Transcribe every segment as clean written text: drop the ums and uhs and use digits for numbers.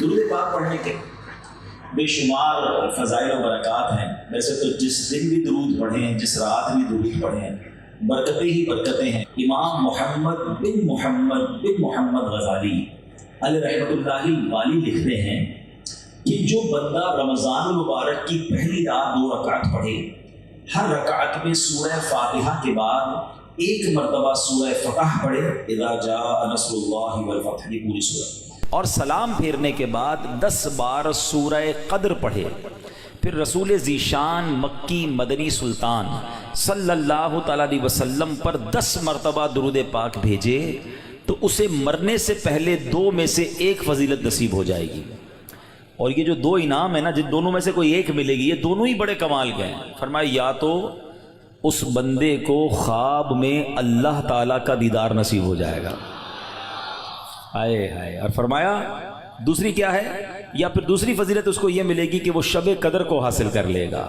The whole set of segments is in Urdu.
درود پاک پڑھنے کے بے شمار فضائل و برکات ہیں. ویسے تو جس دن بھی درود پڑھیں، جس رات بھی درود پڑھیں، برکتیں ہی برکتیں ہیں. امام محمد بن محمد غزالی علیہ رحمۃ اللہ والی لکھتے ہیں کہ جو بندہ رمضان المبارک کی پہلی رات 2 رکعت پڑھے، ہر رکعت میں سورہ فاتحہ کے بعد ایک مرتبہ سورہ فتح پڑھے، اذا جاء نصر اللہ والفتح، کی پوری سورہ، اور سلام پھیرنے کے بعد 10 بار سورہ قدر پڑھے. پھر رسول ذیشان مکی مدنی سلطان صلی اللہ تعالیٰ علیہ وسلم پر 10 مرتبہ درود پاک بھیجے تو اسے مرنے سے پہلے 2 میں سے ایک فضیلت نصیب ہو جائے گی. اور یہ جو 2 انعام ہیں نا، جن دونوں میں سے کوئی ایک ملے گی، یہ دونوں ہی بڑے کمال کے ہیں. فرمایا یا تو اس بندے کو خواب میں اللہ تعالیٰ کا دیدار نصیب ہو جائے گا، ہائے ہائے، اور فرمایا دوسری کیا ہے، یا پھر دوسری فضیلت اس کو یہ ملے گی کہ وہ شب قدر کو حاصل کر لے گا.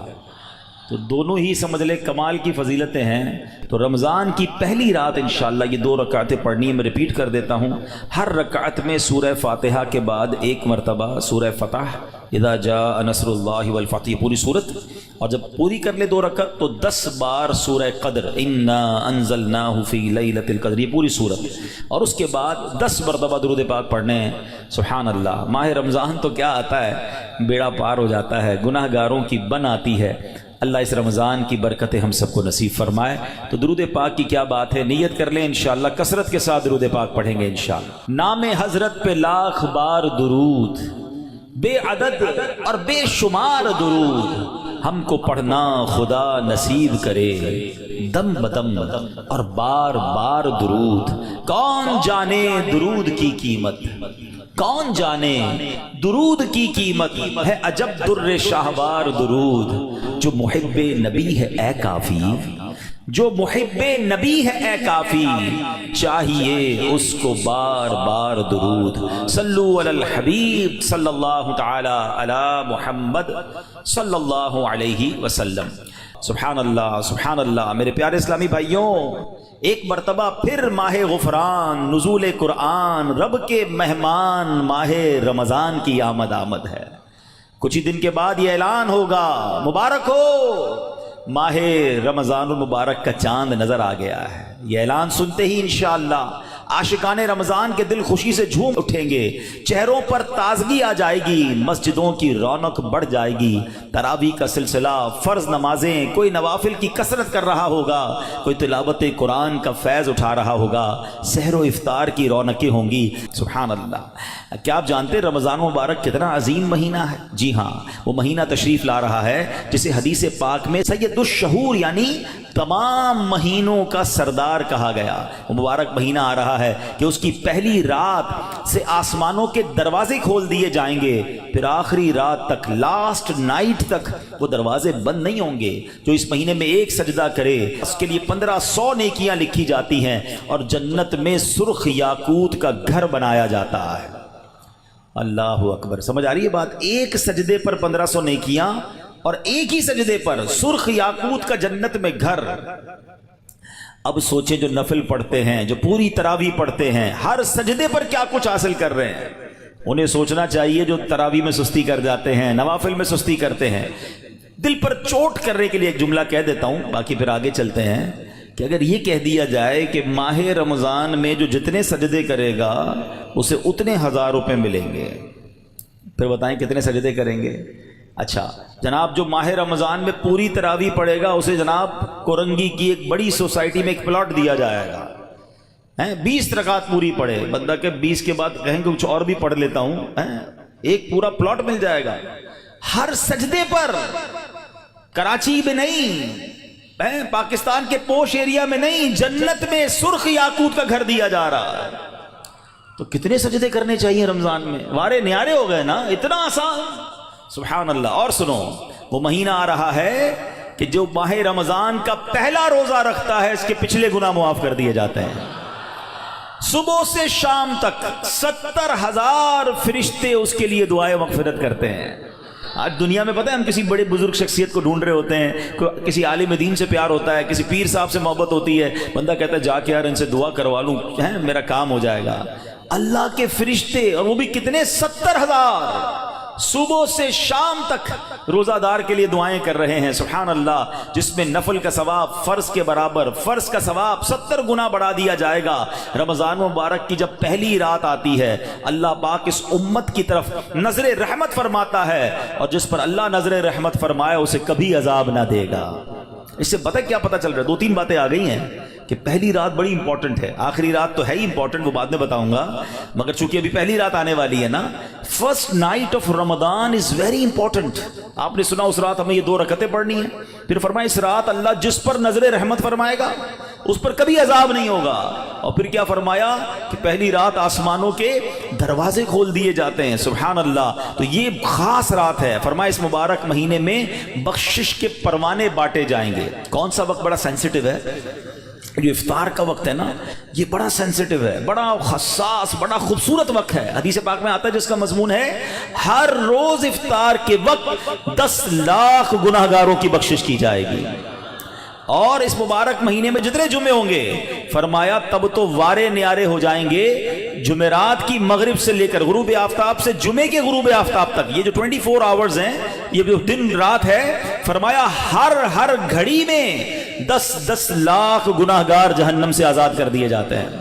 تو دونوں ہی سمجھ لے کمال کی فضیلتیں ہیں. تو رمضان کی پہلی رات انشاءاللہ یہ 2 رکعتیں پڑھنی ہے. میں ریپیٹ کر دیتا ہوں، ہر رکعت میں سورہ فاتحہ کے بعد ایک مرتبہ سورہ فتح، اذا جاء نصر اللہ والفتح، پوری صورت. اور جب پوری کر لے 2 رکعت تو 10 بار سورہ قدر، انا انزلناہ فی لیلۃ القدر، یہ پوری صورت. اور اس کے بعد 10 مرتبہ درود پاک پڑھنے ہیں. سبحان اللہ، ماہ رمضان تو کیا آتا ہے، بیڑا پار ہو جاتا ہے، گناہ گاروں کی بن آتی ہے. اللہ اس رمضان کی برکتیں ہم سب کو نصیب فرمائے. تو درود پاک کی کیا بات ہے، نیت کر لیں انشاءاللہ کثرت کے ساتھ درود پاک پڑھیں گے انشاءاللہ. نام حضرت پہ لاکھ بار درود، بے عدد اور بے شمار درود ہم کو پڑھنا خدا نصیب کرے. دم بدم اور بار بار درود، کون جانے درود کی قیمت، کون جانے درود کی قیمت ہے. عجب در شاہوار درود، جو محب نبی ہے اے کافی، جو محب نبی ہے اے کافی، چاہیے اس کو بار بار درود. صلو علی الحبیب صلی اللہ تعالی علی محمد صلی اللہ علیہ وسلم. سبحان اللہ سبحان اللہ. میرے پیارے اسلامی بھائیوں، ایک مرتبہ پھر ماہ غفران، نزول قرآن، رب کے مہمان ماہ رمضان کی آمد ہے. کچھ ہی دن کے بعد یہ اعلان ہوگا، مبارک ہو، ماہ رمضان المبارک کا چاند نظر آ گیا ہے. یہ اعلان سنتے ہی انشاءاللہ عاشقان رمضان کے دل خوشی سے جھوم اٹھیں گے، چہروں پر تازگی آ جائے گی، مسجدوں کی رونق بڑھ جائے گی. تراویح کا سلسلہ، فرض نمازیں، کوئی نوافل کی کثرت کر رہا ہوگا، کوئی تلاوت قرآن کا فیض اٹھا رہا ہوگا، سحر و افطار کی رونقیں ہوں گی. سبحان اللہ. کیا آپ جانتے ہیں رمضان مبارک کتنا عظیم مہینہ ہے؟ جی ہاں، وہ مہینہ تشریف لا رہا ہے جسے حدیث پاک میں سید الشہور یعنی تمام مہینوں کا سردار کہا گیا. وہ مبارک مہینہ آ رہا ہے کہ اس کی پہلی رات سے آسمانوں کے دروازے کھول دیے جائیں گے، پھر آخری رات تک، لاسٹ نائٹ تک وہ دروازے بند نہیں ہوں گے. جو اس مہینے میں ایک سجدہ کرے اس کے لیے 1500 نیکیاں لکھی جاتی ہیں، اور جنت میں سرخ یاقوت کا گھر بنایا جاتا ہے. اللہ اکبر. سمجھ آ رہی ہے بات؟ ایک سجدے پر 1500 نیکیاں، اور ایک ہی سجدے پر سرخ یاقوت کا جنت میں گھر. اب سوچیں جو نفل پڑھتے ہیں، جو پوری تراویح پڑھتے ہیں، ہر سجدے پر کیا کچھ حاصل کر رہے ہیں. انہیں سوچنا چاہیے جو تراویح میں سستی کر جاتے ہیں، نوافل میں سستی کرتے ہیں. دل پر چوٹ کرنے کے لیے ایک جملہ کہہ دیتا ہوں، باقی پھر آگے چلتے ہیں. کہ اگر یہ کہہ دیا جائے کہ ماہ رمضان میں جو جتنے سجدے کرے گا اسے اتنے 1000 روپے ملیں گے، پھر بتائیں کتنے سجدے کریں گے؟ اچھا جناب، جو ماہ رمضان میں پوری تراویح پڑھے گا اسے جناب کورنگی کی ایک بڑی سوسائٹی میں ایک پلاٹ دیا جائے گا. 20 رکعت پوری پڑھے، بندہ کہ 20 کے بعد کہیں کہ کچھ اور بھی پڑھ لیتا ہوں، ایک پورا پلاٹ مل جائے گا. ہر سجدے پر، کراچی میں نہیں، پاکستان کے پوش ایریا میں نہیں، جنت میں سرخ یاقوت کا گھر دیا جا رہا ہے. تو کتنے سجدے کرنے چاہیے رمضان میں؟ وارے نیارے ہو گئے نا، اتنا آسان. سبحان اللہ. اور سنو، وہ مہینہ آ رہا ہے کہ جو ماہ رمضان کا پہلا روزہ رکھتا ہے اس کے پچھلے گناہ معاف کر دیے جاتے ہیں. صبح سے شام تک 70,000 فرشتے اس کے لیے دعائیں مغفرت کرتے ہیں. آج دنیا میں پتہ ہے ہم کسی بڑے بزرگ شخصیت کو ڈھونڈ رہے ہوتے ہیں، کسی عالم دین سے پیار ہوتا ہے، کسی پیر صاحب سے محبت ہوتی ہے، بندہ کہتا ہے جا کے یار ان سے دعا کروا لوں، میرا کام ہو جائے گا. اللہ کے فرشتے، اور وہ بھی کتنے، 70,000 صبح سے شام تک روزہ دار کے لیے دعائیں کر رہے ہیں. سبحان اللہ. جس میں نفل کا ثواب فرض کے برابر، فرض کا ثواب 70 گنا بڑھا دیا جائے گا. رمضان مبارک کی جب پہلی رات آتی ہے، اللہ پاک اس امت کی طرف نظر رحمت فرماتا ہے، اور جس پر اللہ نظر رحمت فرمائے اسے کبھی عذاب نہ دے گا. اس سے کیا پتہ چل رہا ہے؟ 2-3 باتیں آ گئی ہیں کہ پہلی رات بڑی امپورٹنٹ ہے. آخری رات تو ہے ہی امپورٹنٹ، وہ بعد میں بتاؤں گا، مگر چونکہ ابھی پہلی رات آنے والی ہے نا. First night of Ramzan is very important. آپ نے سنا اس رات ہمیں یہ 2 رکعتیں پڑھنی ہیں. پھر فرمایا اس رات اللہ جس پر نظر رحمت فرمائے گا اس پر کبھی عذاب نہیں ہوگا. اور پھر کیا فرمایا کہ پہلی رات آسمانوں کے دروازے کھول دیے جاتے ہیں. سبحان اللہ. تو یہ خاص رات ہے. فرمایا اس مبارک مہینے میں بخشش کے پروانے بانٹے جائیں گے. کون سا وقت بڑا سینسٹیو ہے؟ جو افطار کا وقت ہے نا، یہ بڑا سینسٹیو ہے، بڑا حساس، بڑا خوبصورت وقت ہے. حدیث پاک میں آتا ہے جس کا مضمون ہے ہر روز افطار کے وقت 10 لاکھ گناہگاروں کی بخشش کی جائے گی. اور اس مبارک مہینے میں جتنے جمعے ہوں گے، فرمایا تب تو وارے نیارے ہو جائیں گے. جمعرات کی مغرب سے لے کر غروب آفتاب سے جمعے کے غروب آفتاب تک، یہ جو 24 آورز ہیں، یہ جو دن رات ہے، فرمایا ہر گھڑی میں 10 لاکھ گناہگار جہنم سے آزاد کر دیے جاتے ہیں.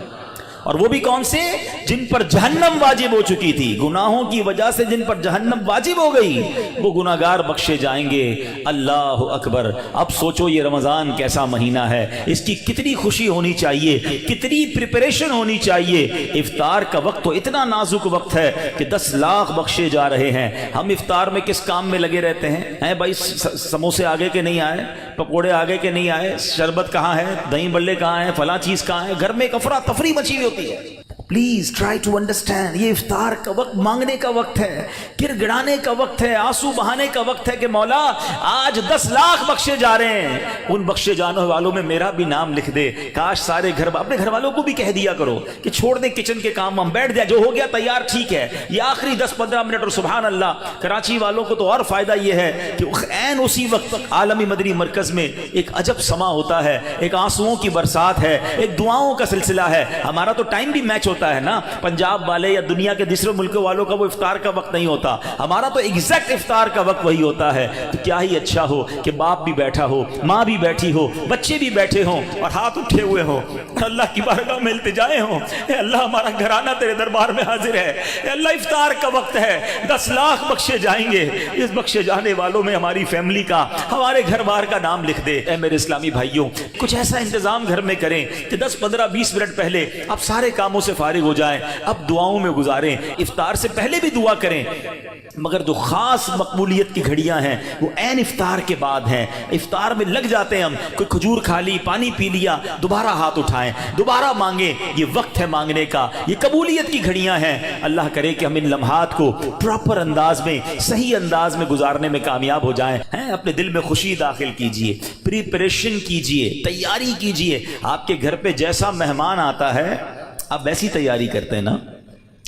اور وہ بھی کون سے؟ جن پر جہنم واجب ہو چکی تھی، گناہوں کی وجہ سے جن پر جہنم واجب ہو گئی، وہ گناہگار بخشے جائیں گے. اللہ اکبر. اب سوچو یہ رمضان کیسا مہینہ ہے، اس کی کتنی خوشی ہونی چاہیے، کتنی پریپریشن ہونی چاہیے. افطار کا وقت تو اتنا نازک وقت ہے کہ 10 لاکھ بخشے جا رہے ہیں. ہم افطار میں کس کام میں لگے رہتے ہیں بھائی؟ سموسے آگے کے نہیں آئے، پکوڑے آگے کے نہیں آئے، شربت کہاں ہے، دہی بلے کہاں ہیں، فلاں چیز کہاں ہے. گھر میں ایک افراتفری مچی ہوئی ہوتی ہے. Please try to understand. یہ افطار کا وقت مانگنے کا وقت ہے، گر گڑانے کا وقت ہے، آنسو بہانے کا وقت ہے کہ مولا آج 10 لاکھ بخشے جا رہے ہیں. ان بخشے جانے والوں میں میرا بھی نام لکھ دے. کاش سارے اپنے گھر والوں کو بھی کہہ دیا کرو کہ چھوڑ دے کچن کے کام، ہم بیٹھ جائے، جو ہو گیا تیار ٹھیک ہے. یہ آخری 10-15 منٹ. اور سبحان اللہ، کراچی والوں کو تو اور فائدہ یہ ہے کہ عین اسی وقت عالمی مدنی مرکز میں ایک عجب سما ہوتا ہے، ایک آنسوؤں کی برسات ہے، ایک دعاؤں کا سلسلہ ہے. ہمارا تو ٹائم بھی میچ ہوتا ہے نا، پنجاب والے یا دنیا کے دوسرے ملکوں والوں کا وہ افطار کا وقت نہیں ہوتا، ہمارا تو ایگزیکٹ افطار کا وقت وہی ہوتا ہے. تو کیا ہی اچھا ہو کہ باپ بھی بیٹھا ہو، ماں بھی بیٹھی ہو، بچے بھی بیٹھے ہوں اور ہاتھ اٹھے ہوئے ہوں، اللہ کی بارگاہ میں التجائیں ہوں، اے اللہ ہمارا گھرانہ تیرے دربار میں حاضر ہے، اے اللہ افطار کا وقت ہے، 10 لاکھ بخشے جائیں گے. اس بخشے جانے والوں میں ہماری فیملی کا، ہمارے گھر بار کا نام لکھ دے. اے میرے اسلامی بھائیوں، کچھ ایسا انتظام گھر میں کریں کہ 10-15-20 منٹ پہلے آپ سارے کاموں سے فارغ ہو جائیں، اب دعاؤں میں گزاریں. افطار سے پہلے بھی دعا کریں، مگر جو خاص مقبولیت کی گھڑیاں ہیں وہ عین افطار کے بعد ہیں. افطار میں لگ جاتے ہیں ہم، کوئی کھجور کھا لی، پانی پی لیا، دوبارہ ہاتھ اٹھائیں، دوبارہ مانگیں. یہ وقت ہے مانگنے کا، یہ قبولیت کی گھڑیاں ہیں. اللہ کرے کہ ہم ان لمحات کو پراپر انداز میں، صحیح انداز میں گزارنے میں کامیاب ہو جائیں. اپنے دل میں خوشی داخل کیجئے، پریپریشن کیجئے، تیاری کیجئے. آپ کے گھر پہ جیسا مہمان آتا ہے آپ ویسی تیاری کرتے ہیں نا.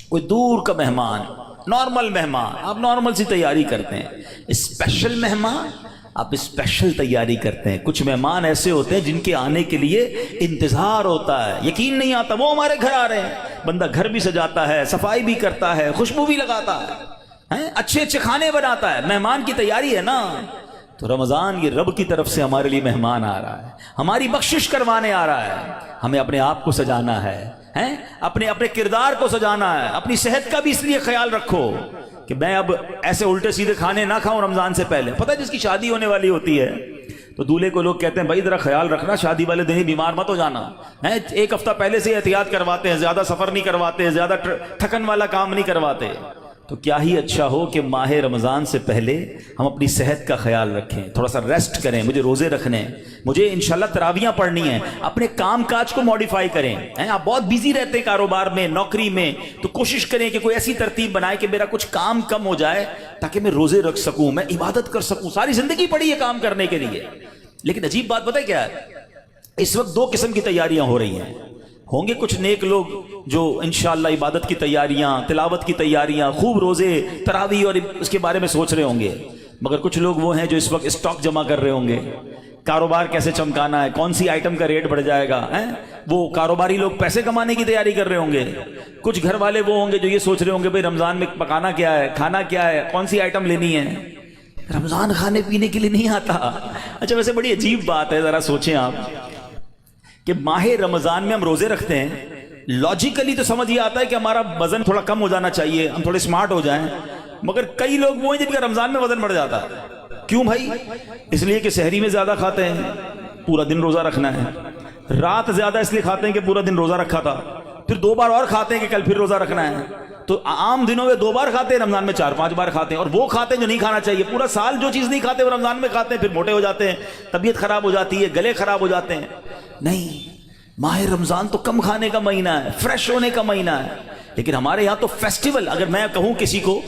کوئی دور کا مہمان، نارمل مہمان، آپ نارمل سی تیاری کرتے ہیں. اسپیشل مہمان، آپ اسپیشل تیاری کرتے ہیں. کچھ مہمان ایسے ہوتے ہیں جن کے آنے کے لیے انتظار ہوتا ہے، یقین نہیں آتا وہ ہمارے گھر آ رہے ہیں. بندہ گھر بھی سجاتا ہے، صفائی بھی کرتا ہے، خوشبو بھی لگاتا ہے، اچھے اچھے کھانے بناتا ہے. مہمان کی تیاری ہے نا. تو رمضان یہ رب کی طرف سے ہمارے لیے مہمان آ رہا ہے، ہماری بخشش کروانے آ رہا ہے. ہمیں اپنے آپ کو سجانا ہے، اپنے کردار کو سجانا ہے. اپنی صحت کا بھی اس لیے خیال رکھو کہ میں اب ایسے الٹے سیدھے کھانے نہ کھاؤں رمضان سے پہلے. پتہ ہے جس کی شادی ہونے والی ہوتی ہے تو دولہے کو لوگ کہتے ہیں بھائی ذرا خیال رکھنا، شادی والے دن ہی بیمار مت ہو جانا. 1 ہفتہ پہلے سے احتیاط کرواتے ہیں، زیادہ سفر نہیں کرواتے، زیادہ تھکن والا کام نہیں کرواتے. تو کیا ہی اچھا ہو کہ ماہ رمضان سے پہلے ہم اپنی صحت کا خیال رکھیں، تھوڑا سا ریسٹ کریں. مجھے روزے رکھنے ہیں، مجھے انشاءاللہ تراویاں پڑھنی ہیں. اپنے کام کاج کو موڈیفائی کریں. آپ بہت بیزی رہتے ہیں کاروبار میں، نوکری میں، تو کوشش کریں کہ کوئی ایسی ترتیب بنائے کہ میرا کچھ کام کم ہو جائے تاکہ میں روزے رکھ سکوں، میں عبادت کر سکوں. ساری زندگی پڑی ہے کام کرنے کے لیے. لیکن عجیب بات پتہ ہے کیا ہے؟ اس وقت 2 قسم کی تیاریاں ہو رہی ہیں. ہوں گے کچھ نیک لوگ جو انشاءاللہ عبادت کی تیاریاں، تلاوت کی تیاریاں، خوب روزے، تراویح اور اس کے بارے میں سوچ رہے ہوں گے. مگر کچھ لوگ وہ ہیں جو اس وقت اسٹاک جمع کر رہے ہوں گے کاروبار کیسے چمکانا ہے، کون سی آئٹم کا ریٹ بڑھ جائے گا، وہ کاروباری لوگ پیسے کمانے کی تیاری کر رہے ہوں گے، کچھ گھر والے وہ ہوں گے جو یہ سوچ رہے ہوں گے بھئی رمضان میں پکانا کیا ہے، کھانا کیا ہے، کون سی آئٹم لینی ہے۔ رمضان کھانے پینے کے لیے نہیں آتا۔ اچھا ویسے بڑی عجیب بات ہے، ذرا سوچیں آپ کہ ماہ رمضان میں ہم روزے رکھتے ہیں، لاجیکلی تو سمجھ یہ آتا ہے کہ ہمارا وزن تھوڑا کم ہو جانا چاہیے، ہم تھوڑے سمارٹ ہو جائیں، مگر کئی لوگ وہ ہیں جن کا رمضان میں وزن بڑھ جاتا ہے۔ کیوں بھائی؟ اس لیے کہ سحری میں زیادہ کھاتے ہیں، پورا دن روزہ رکھنا ہے، رات زیادہ اس لیے کھاتے ہیں کہ پورا دن روزہ رکھا تھا، پھر 2 بار اور کھاتے ہیں کہ کل پھر روزہ رکھنا ہے، تو عام دنوں میں 2 بار کھاتے ہیں، رمضان میں 4-5 بار کھاتے ہیں، اور وہ کھاتے ہیں جو نہیں کھانا چاہیے، پورا سال جو چیز نہیں کھاتے وہ رمضان میں کھاتے ہیں، پھر موٹے ہو جاتے ہیں، طبیعت خراب ہو جاتی ہے، گلے خراب ہو جاتے ہیں۔ نہیں، ماہ رمضان تو کم کھانے کا مہینہ ہے، فریش ہونے کا مہینہ ہے۔ لیکن ہمارے یہاں تو فیسٹیول، اگر میں کہوں کسی کو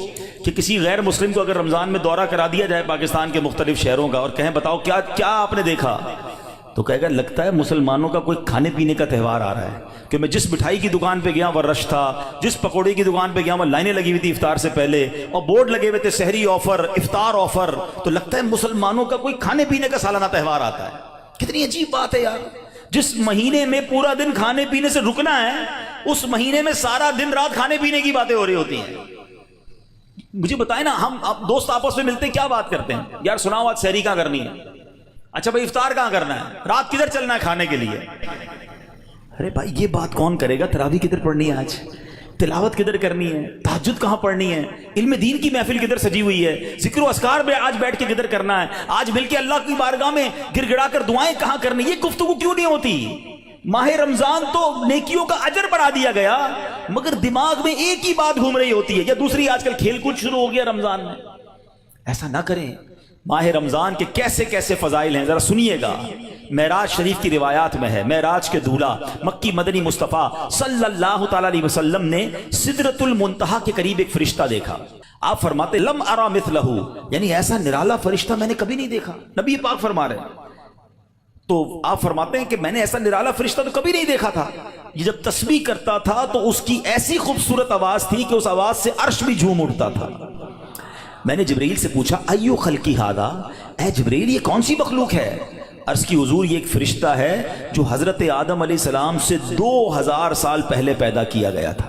کہ کسی غیر مسلم کو اگر رمضان میں دورہ کرا دیا جائے پاکستان کے مختلف شہروں کا اور کہیں بتاؤ کیا آپ نے دیکھا، تو کہے گا لگتا ہے مسلمانوں کا کوئی کھانے پینے کا تہوار آ رہا ہے، کہ میں جس مٹھائی کی دکان پہ گیا وہ رش تھا، جس پکوڑے کی دکان پہ گیا وہ لائنیں لگی ہوئی تھی افطار سے پہلے، اور بورڈ لگے ہوئے تھے سحری آفر، افطار آفر، تو لگتا ہے مسلمانوں کا کوئی کھانے پینے کا سالانہ تہوار آتا ہے۔ کتنی عجیب بات ہے یار، جس مہینے میں پورا دن کھانے پینے سے رکنا ہے، اس مہینے میں سارا دن رات کھانے پینے کی باتیں ہو رہی ہوتی ہیں۔ مجھے بتائیں نا، ہم دوست آپس میں ملتے ہیں کیا بات کرتے ہیں؟ یار سناؤ آج سحری کہاں کرنی ہے؟ اچھا بھائی افطار کہاں کرنا ہے؟ رات کدھر چلنا ہے کھانے کے لیے؟ ارے بھائی یہ بات کون کرے گا؟ تراویح کدھر پڑھنی ہے آج؟ تلاوت کدھر کرنی ہے؟ تہجد کہاں پڑھنی ہے؟ علم دین کی محفل کدھر سجی ہوئی ہے؟ ذکر و اذکار میں آج بیٹھ کے کدھر کرنا ہے؟ آج مل کے اللہ کی بارگاہ میں گر گڑا کر دعائیں کہاں کرنی؟ یہ گفتگو کیوں نہیں ہوتی؟ ماہ رمضان تو نیکیوں کا اجر بڑھا دیا گیا، مگر دماغ میں ایک ہی بات گھوم رہی ہوتی ہے، یا دوسری آج کل کھیل کود شروع ہو گیا رمضان میں۔ ایسا نہ کریں۔ ماہ رمضان کے کیسے کیسے فضائل ہیں ذرا سنیے گا۔ معراج شریف کی روایات میں ہے، معراج کے دولہ مکی مدنی مصطفیٰ صلی اللہ تعالی علیہ وسلم نے سدرۃ المنتہا کے قریب ایک فرشتہ دیکھا۔ آپ فرماتے لم ارا مثلہ، یعنی ایسا نرالا فرشتہ میں نے کبھی نہیں دیکھا۔ نبی پاک فرما رہے ہیں، تو آپ فرماتے ہیں کہ میں نے ایسا نرالا فرشتہ تو کبھی نہیں دیکھا تھا۔ یہ جب تسبیح کرتا تھا تو اس کی ایسی خوبصورت آواز تھی کہ اس آواز سے عرش بھی جھوم اٹھتا تھا۔ میں نے جبرائیل سے پوچھا ایو خلقی ھذا، اے جبرائیل یہ کون سی مخلوق ہے؟ عرض کی حضور یہ ایک فرشتہ ہے جو حضرت آدم علیہ السلام سے 2000 سال پہلے پیدا کیا گیا تھا۔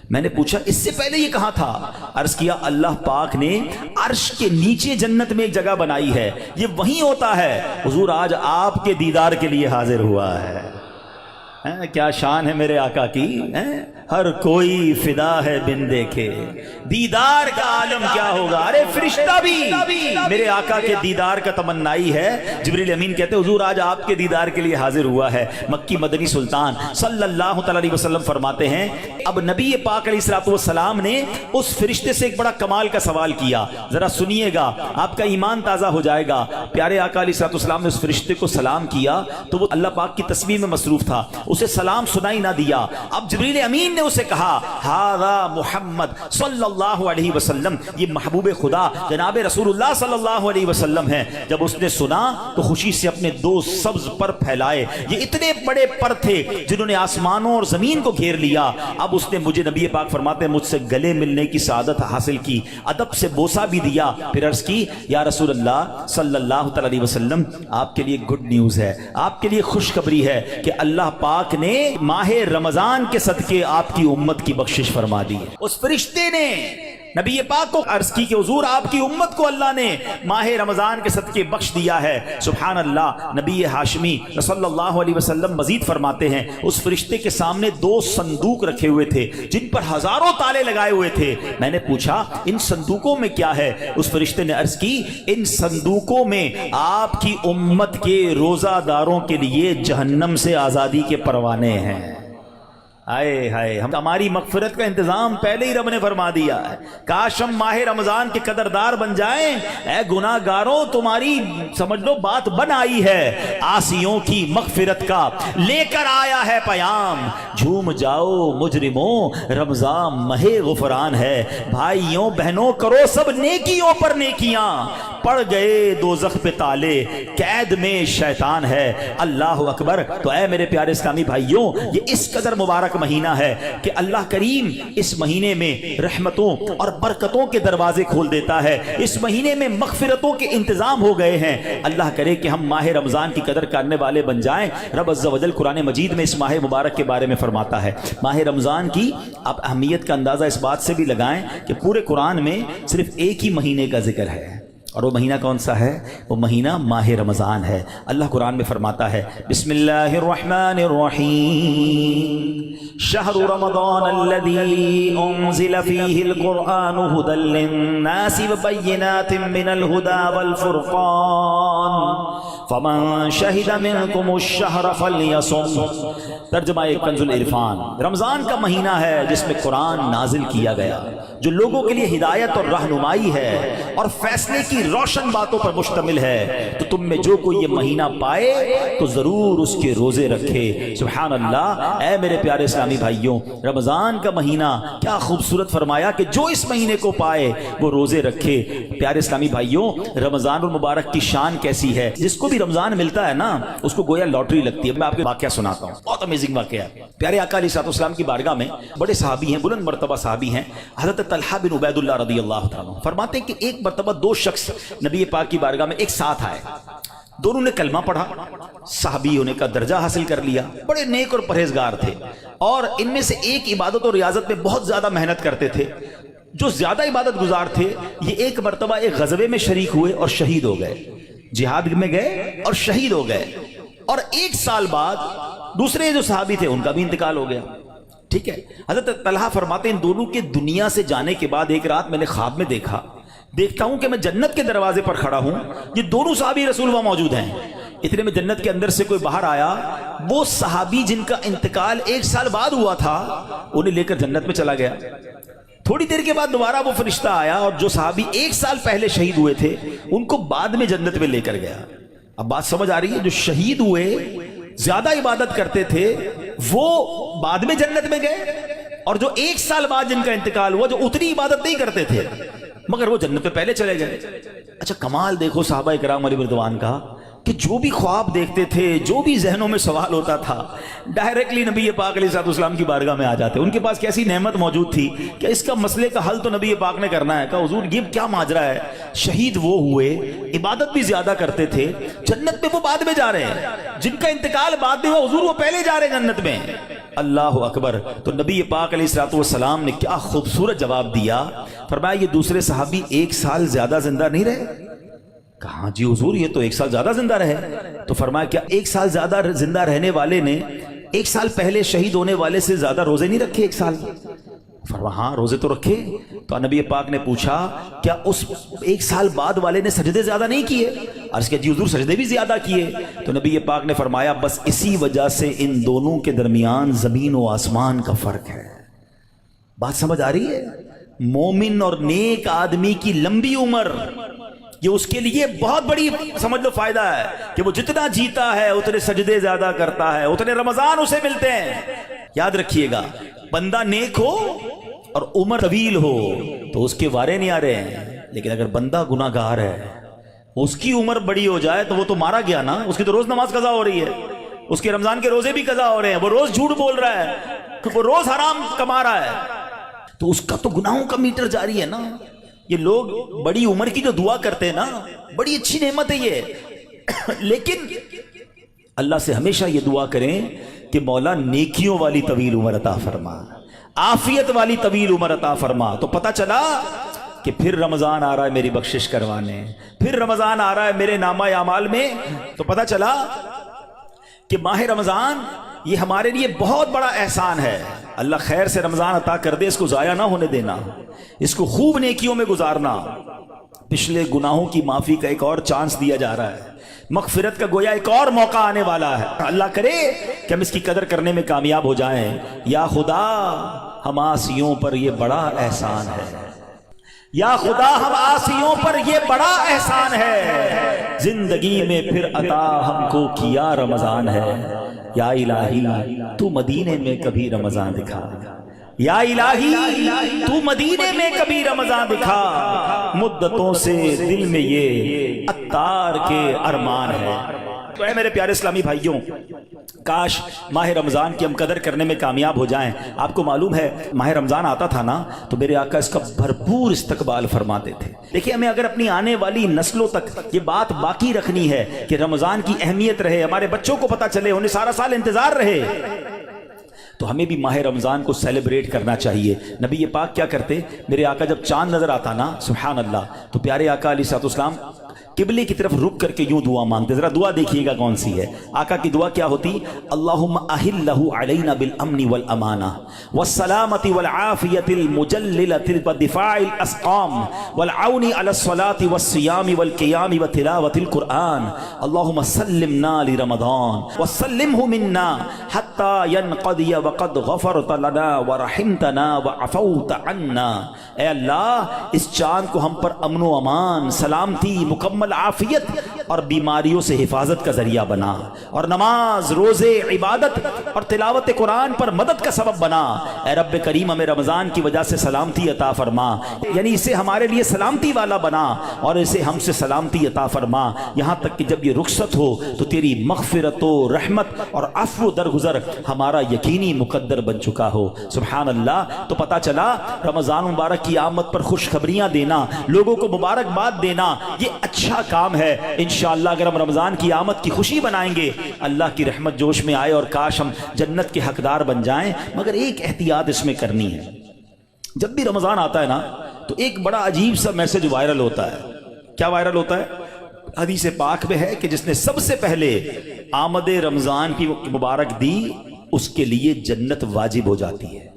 میں نے پوچھا اس سے پہلے یہ کہاں تھا؟ عرض کیا اللہ پاک نے عرش کے نیچے جنت میں ایک جگہ بنائی ہے، یہ وہیں ہوتا ہے۔ حضور آج آپ کے دیدار کے لیے حاضر ہوا ہے۔ کیا شان ہے میرے آقا کی، ہر کوئی فدا ہے بن دیکھے، دیدار کا عالم کیا ہوگا۔ ارے فرشتہ بھی میرے آقا کے دیدار کا تمنائی ہے۔ جبریل امین کہتے ہیں حضور آج آپ کے دیدار کے لیے حاضر ہوا ہے۔ مکی مدنی سلطان صلی اللہ تعالی علیہ وسلم فرماتے ہیں اب نبی پاک علیہ الصلوۃ والسلام نے اس فرشتے سے ایک بڑا کمال کا سوال کیا، ذرا سنیے گا، آپ کا ایمان تازہ ہو جائے گا۔ پیارے آقا علیہ الصلوۃ والسلام نے اس فرشتے کو سلام کیا تو وہ اللہ پاک کی تسبیح میں مصروف تھا، اسے سلام سنائی نہ دیا۔ اب جبریل امین نے اسے کہا ہذا محمد صلی اللہ علیہ وسلم، یہ محبوب خدا جناب رسول اللہ صلی اللہ علیہ وسلم ہے۔ جب اس نے سنا تو خوشی سے اپنے 2 سبز پر پھیلائے، یہ اتنے بڑے پر تھے جنہوں نے آسمانوں اور زمین کو گھیر لیا۔ اب اس نے مجھے نبی پاک فرماتے ہیں مجھ سے گلے ملنے کی سعادت حاصل کی، ادب سے بوسہ بھی دیا، پھر عرض کی یا رسول اللہ صلی اللہ تعالی علیہ وسلم آپ کے لیے گڈ نیوز ہے، آپ کے لیے خوشخبری ہے کہ اللہ پاک نے ماہ رمضان کے صدقے آپ کی امت کی بخشش فرما دی ہے۔ اس فرشتے نے نبی پاک کو عرض کی کہ حضور آپ کی امت کو اللہ نے ماہ رمضان کے صدقے بخش دیا ہے۔ سبحان اللہ۔ نبی ہاشمی صلی اللہ علیہ وسلم مزید فرماتے ہیں اس فرشتے کے سامنے 2 صندوق رکھے ہوئے تھے جن پر ہزاروں تالے لگائے ہوئے تھے۔ میں نے پوچھا ان صندوقوں میں کیا ہے؟ اس فرشتے نے عرض کی ان صندوقوں میں آپ کی امت کے روزہ داروں کے لیے جہنم سے آزادی کے پروانے ہیں۔ آئے ہائے، ہماری مغفرت کا انتظام پہلے ہی رب نے فرما دیا ہے۔ کاش ہم ماہ رمضان کے قدردار بن جائیں۔ اے گناہ گاروں تمہاری سمجھ لو بات بن آئی ہے، عاصیوں کی مغفرت کا لے کر آیا ہے پیام۔ جھوم جاؤ مجرموں رمضان ماہ غفران ہے، بھائیوں بہنوں کرو سب نیکیوں پر نیکیاں، پڑ گئے دوزخ پہ تالے، قید میں شیطان ہے۔ اللہ اکبر۔ تو اے میرے پیارے اسلامی بھائیوں، یہ اس قدر مبارک مہینہ ہے کہ اللہ کریم اس مہینے میں رحمتوں اور برکتوں کے دروازے کھول دیتا ہے، اس مہینے میں مغفرتوں کے انتظام ہو گئے ہیں۔ اللہ کرے کہ ہم ماہ رمضان کی قدر کرنے والے بن جائیں۔ رب عز و جل قرآن مجید میں اس ماہ مبارک کے بارے میں فرماتا ہے۔ ماہ رمضان کی آپ اہمیت کا اندازہ اس بات سے بھی لگائیں کہ پورے قرآن میں صرف ایک ہی مہینے کا ذکر ہے، اور وہ مہینہ کون سا ہے؟ وہ مہینہ ماہ رمضان ہے۔ اللہ قرآن میں فرماتا ہے بسم اللہ الرحمن الرحیم شہر رمضان الذی انزل فیہ القرآن ھدی للناس وبینات من الھدی والفرقان فمن شہد منکم الشہر فلیصم۔ ترجمہ کنز العرفان۔ رمضان کا مہینہ ہے جس میں قرآن نازل کیا گیا، جو لوگوں کے لیے ہدایت اور رہنمائی ہے اور فیصلے کی روشن باتوں پر مشتمل ہے۔ تو تم میں جو کوئی یہ مہینہ پائے تو ضرور اس کے روزے رکھے۔ سبحان اللہ۔ اے میرے پیارے اسلامی بھائیوں، رمضان کا مہینہ کیا خوبصورت فرمایا کہ جو اس مہینے کو پائے وہ روزے رکھے۔ پیارے اسلامی بھائیوں، رمضان المبارک کی شان کیسی ہے؟ جس کو بھی رمضان ملتا ہے نا، اس کو گویا لاٹری لگتی ہے۔ میں آپ کو واقعہ سناتا ہوں، بہت امیزنگ واقعہ ہے۔ پیارے آقا علیہ السلام کی بارگاہ میں بڑے صحابی ہیں، بلند مرتبہ صحابی ہیں، حضرت طلحہ بن عبید اللہ رضی اللہ تعالیٰ عنہ فرماتے ہیں کہ ایک مرتبہ دو شخص نبی پاک کی بارگاہ میں ایک ساتھ آئے، دونوں نے کلمہ پڑھا، صحابی ہونے کا درجہ حاصل کر لیا، بڑے نیک اور پرہیزگار تھے، اور ان میں سے ایک عبادت اور ریاضت میں بہت زیادہ محنت کرتے تھے۔ جو زیادہ عبادت گزار تھے یہ ایک مرتبہ ایک غزوے میں شریک ہوئے اور شہید ہو گئے، جہاد میں گئے اور شہید ہو گئے، اور ایک سال بعد دوسرے جو صحابی تھے ان کا بھی انتقال ہو گیا۔ ٹھیک ہے، حضرت طلحہ فرماتے ہیں ان دونوں کے دنیا سے جانے کے بعد ایک رات میں نے خواب میں دیکھتا ہوں کہ میں جنت کے دروازے پر کھڑا ہوں، یہ دونوں صحابی رسول وہاں موجود ہیں۔ اتنے میں جنت کے اندر سے کوئی باہر آیا، وہ صحابی جن کا انتقال ایک سال بعد ہوا تھا انہیں لے کر جنت میں چلا گیا۔ تھوڑی دیر کے بعد دوبارہ وہ فرشتہ آیا اور جو صحابی ایک سال پہلے شہید ہوئے تھے ان کو بعد میں جنت میں لے کر گیا۔ اب بات سمجھ آ رہی ہے؟ جو شہید ہوئے، زیادہ عبادت کرتے تھے، وہ بعد میں جنت میں گئے، اور جو ایک سال بعد جن کا انتقال ہوا، جو اتنی عبادت نہیں کرتے تھے مگر وہ جنت میں پہلے چلے گئے۔ اچھا کمال دیکھو صحابہ کرام علیہ رضوان کا، کہ جو بھی خواب دیکھتے تھے، جو بھی ذہنوں میں سوال ہوتا تھا، ڈائریکٹلی نبی پاک علیہ السلام کی بارگاہ میں آ جاتے۔ ان کے پاس کیسی نعمت موجود تھی کہ اس کا مسئلے کا حل تو نبی پاک نے کرنا ہے۔ کہا حضور یہ کیا ماجرا ہے؟ شہید وہ ہوئے، عبادت بھی زیادہ کرتے تھے، جنت میں وہ بعد میں جا رہے ہیں، جن کا انتقال بعد میں ہوا حضور وہ پہلے جا رہے ہیں جنت میں۔ اللہ اکبر۔ تو نبی پاک علیہ السلام نے کیا خوبصورت جواب دیا، فرمایا یہ دوسرے صحابی ایک سال زیادہ زندہ نہیں رہے؟ کہاں جی حضور یہ تو ایک سال زیادہ زندہ رہے۔ تو فرمایا کیا ایک سال زیادہ زندہ رہنے والے نے ایک سال پہلے شہید ہونے والے سے زیادہ روزے نہیں رکھے ایک سال؟ فرمایا ہاں روزے تو رکھے۔ تو نبی پاک نے پوچھا کیا اس ایک سال بعد والے نے سجدے زیادہ نہیں کیے؟ عرض کیا جی حضور سجدے بھی زیادہ کیے۔ تو نبی پاک نے فرمایا بس اسی وجہ سے ان دونوں کے درمیان زمین و آسمان کا فرق ہے۔ بات سمجھ آ رہی ہے؟ مومن اور نیک آدمی کی لمبی عمر یہ اس کے لیے بہت بڑی سمجھ لو فائدہ ہے کہ وہ جتنا جیتا ہے اتنے سجدے زیادہ کرتا ہے، اتنے رمضان اسے ملتے ہیں۔ یاد رکھیے گا، بندہ نیک ہو اور عمر طویل ہو تو اس کے وارے نہیں آ رہے ہیں، لیکن اگر بندہ گناہ گار ہے، اس کی عمر بڑی ہو جائے تو وہ تو مارا گیا نا، اس کی تو روز نماز قضا ہو رہی ہے، اس کے رمضان کے روزے بھی قضا ہو رہے ہیں، وہ روز جھوٹ بول رہا ہے، وہ روز حرام کما رہا ہے، تو اس کا تو گناہوں کا میٹر جاری ہے نا۔ یہ لوگ بڑی عمر کی جو دعا کرتے ہیں نا، بڑی اچھی نعمت ہے یہ، لیکن اللہ سے ہمیشہ یہ دعا کریں کہ مولا نیکیوں والی طویل عمر عطا فرما، عافیت والی طویل عمر عطا فرما۔ تو پتہ چلا کہ پھر رمضان آ رہا ہے میری بخشش کروانے، پھر رمضان آ رہا ہے میرے نامہ اعمال میں۔ تو پتہ چلا کہ ماہ رمضان یہ ہمارے لیے بہت بڑا احسان ہے۔ اللہ خیر سے رمضان عطا کر دے، اس کو ضائع نہ ہونے دینا، اس کو خوب نیکیوں میں گزارنا۔ پچھلے گناہوں کی معافی کا ایک اور چانس دیا جا رہا ہے، مغفرت کا گویا ایک اور موقع آنے والا ہے۔ اللہ کرے کہ ہم اس کی قدر کرنے میں کامیاب ہو جائیں۔ یا خدا ہم عاصیوں پر یہ بڑا احسان ہے، یا خدا ہم عاصیوں پر یہ بڑا احسان ہے، زندگی میں پھر عطا ہم کو کیا رمضان ہے۔ یا الہی تو مدینے میں کبھی رمضان دکھا، یا الہی تو مدینے میں کبھی رمضان دکھا، مدتوں سے دل میں یہ عطار کے ارمان ہے۔ تو اے میرے پیارے اسلامی بھائیوں، کاش ماہ رمضان کی ہم قدر کرنے میں کامیاب ہو جائیں۔ آپ کو معلوم ہے ماہ رمضان آتا تھا نا تو میرے آقا اس کا بھرپور استقبال فرماتے تھے۔ دیکھیں ہمیں اگر اپنی آنے والی نسلوں تک یہ بات باقی رکھنی ہے کہ رمضان کی اہمیت رہے، ہمارے بچوں کو پتہ چلے، انہیں سارا سال انتظار رہے، تو ہمیں بھی ماہ رمضان کو سیلیبریٹ کرنا چاہیے۔ نبی پاک کیا کرتے، میرے آقا جب چاند نظر آتا نا سبحان اللہ، تو پیارے آقا علیہ الصلوۃ والسلام قبلے کی طرف رک کر کے یوں دعا مانگتے۔ ذرا دعا دیکھیے گا کون سی ہے۔ آقا کی دعا کیا ہوتی؟ اللہم احلہ علینا بالامن والامانہ والسلامۃ والعافیۃ المجللۃ ودفاع الاسقام والعون علی الصلاۃ والصیام والقیام وتلاوۃ القرآن اللہم سلمنا لرمضان وسلمہ منا حتی ینقضی وقد غفرت لنا ورحمتنا وعفوت عنا۔ اے اللہ اس چاند کو ہم پر امن و امان، سلامتی، مکمل عافیت اور بیماریوں سے حفاظت کا ذریعہ بنا، اور نماز، روزے، عبادت اور تلاوت قرآن پر مدد کا سبب بنا۔ اے رب کریم ہمیں رمضان کی وجہ سے سلامتی عطا فرما، یعنی اسے ہمارے لیے سلامتی والا بنا اور اسے ہم سے سلامتی عطا فرما، یہاں تک کہ جب یہ رخصت ہو تو تیری مغفرت و رحمت اور عفو درگزر ہمارا یقینی مقدر بن چکا ہو۔ سبحان اللہ۔ تو پتہ چلا رمضان مبارک کی آمد پر خوشخبریاں دینا، لوگوں کو مبارکباد دینا، یہ اچھا کام ہے۔ انشاءاللہ اگر ہم رمضان کی آمد کی خوشی بنائیں گے، اللہ کی رحمت جوش میں آئے اور کاش ہم جنت کے حقدار بن جائیں۔ مگر ایک احتیاط اس میں کرنی ہے، جب بھی رمضان آتا ہے نا تو ایک بڑا عجیب سا میسج وائرل ہوتا ہے۔ کیا وائرل ہوتا ہے؟ حدیث پاک میں ہے کہ جس نے سب سے پہلے آمد رمضان کی مبارک دی اس کے لیے جنت واجب ہو جاتی ہے۔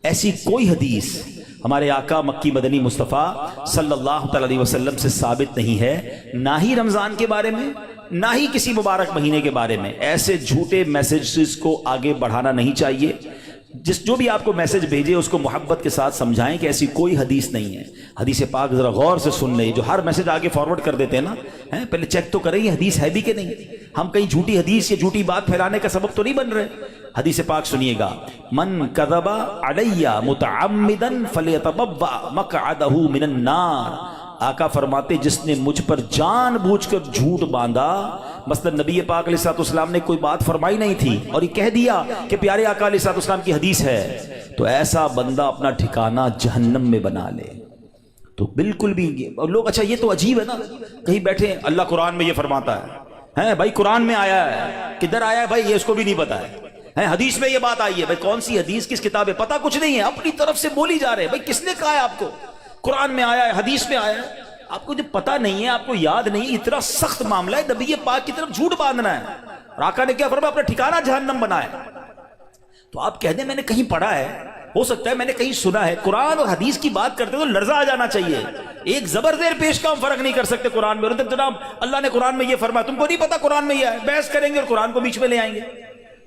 ایسی کوئی حدیث ہمارے آقا مکی مدنی مصطفیٰ صلی اللہ تعالی علیہ وسلم سے ثابت نہیں ہے، نہ ہی رمضان کے بارے میں، نہ ہی کسی مبارک مہینے کے بارے میں۔ ایسے جھوٹے میسیجز کو آگے بڑھانا نہیں چاہیے۔ جو بھی آپ کو میسج بھیجے اس کو محبت کے ساتھ سمجھائیں کہ ایسی کوئی حدیث نہیں ہے۔ حدیث پاک ذرا غور سے سن لیں، جو ہر میسج آگے فارورڈ کر دیتے ہیں نا، پہلے چیک تو کریں یہ حدیث ہے بھی کہ نہیں، ہم کہیں جھوٹی حدیث یا جھوٹی بات پھیلانے کا سبب تو نہیں بن رہے۔ حدیث پاک سنیے گا، من کذب علی متعمدا فلیتبوأ مقعدہ من النار۔ آقا فرماتے جس نے مجھ پر جان بوجھ کر جھوٹ باندھا، مثلا نبی پاک علیہ الصلوۃ والسلام نے کوئی بات فرمائی نہیں تھی اور یہ کہہ دیا کہ پیارے آقا علیہ الصلوۃ والسلام کی حدیث ہے، تو ایسا بندہ اپنا ٹھکانہ جہنم میں بنا لے۔ تو بالکل بھی اور لوگ اچھا یہ تو عجیب ہے نا، کہیں بیٹھے اللہ قرآن میں یہ فرماتا ہے بھائی قرآن میں آیا ہے، کدھر آیا ہے بھائی یہ اس کو بھی نہیں پتا ہے، حدیث میں یہ بات آئی ہے، بھائی کون سی حدیث کس کتاب ہے پتہ کچھ نہیں ہے، اپنی طرف سے بولی جا رہے ہیں۔ بھائی کس نے کہا ہے آپ کو قرآن میں آیا ہے، حدیث میں آیا ہے؟ آپ کو جو پتہ نہیں ہے، آپ کو یاد نہیں، اتنا سخت معاملہ ہے نبی پاک کی طرف جھوٹ باندھنا ہے، اور آقا نے کیا فرمایا؟ اپنا ٹھکانہ جہنم بنائے۔ تو آپ کہہ دیں میں نے کہیں پڑھا ہے، ہو سکتا ہے میں نے کہیں سنا ہے، قرآن اور حدیث کی بات کرتے تو لرزہ آ جانا چاہیے، ایک زبر زیر پیش کا ہم فرق نہیں کر سکتے قرآن میں۔ جناب اللہ نے قرآن میں یہ فرمایا، تم کو نہیں پتا قرآن میں یہ ہے، بحث کریں گے اور قرآن کو بیچ میں لے آئیں گے۔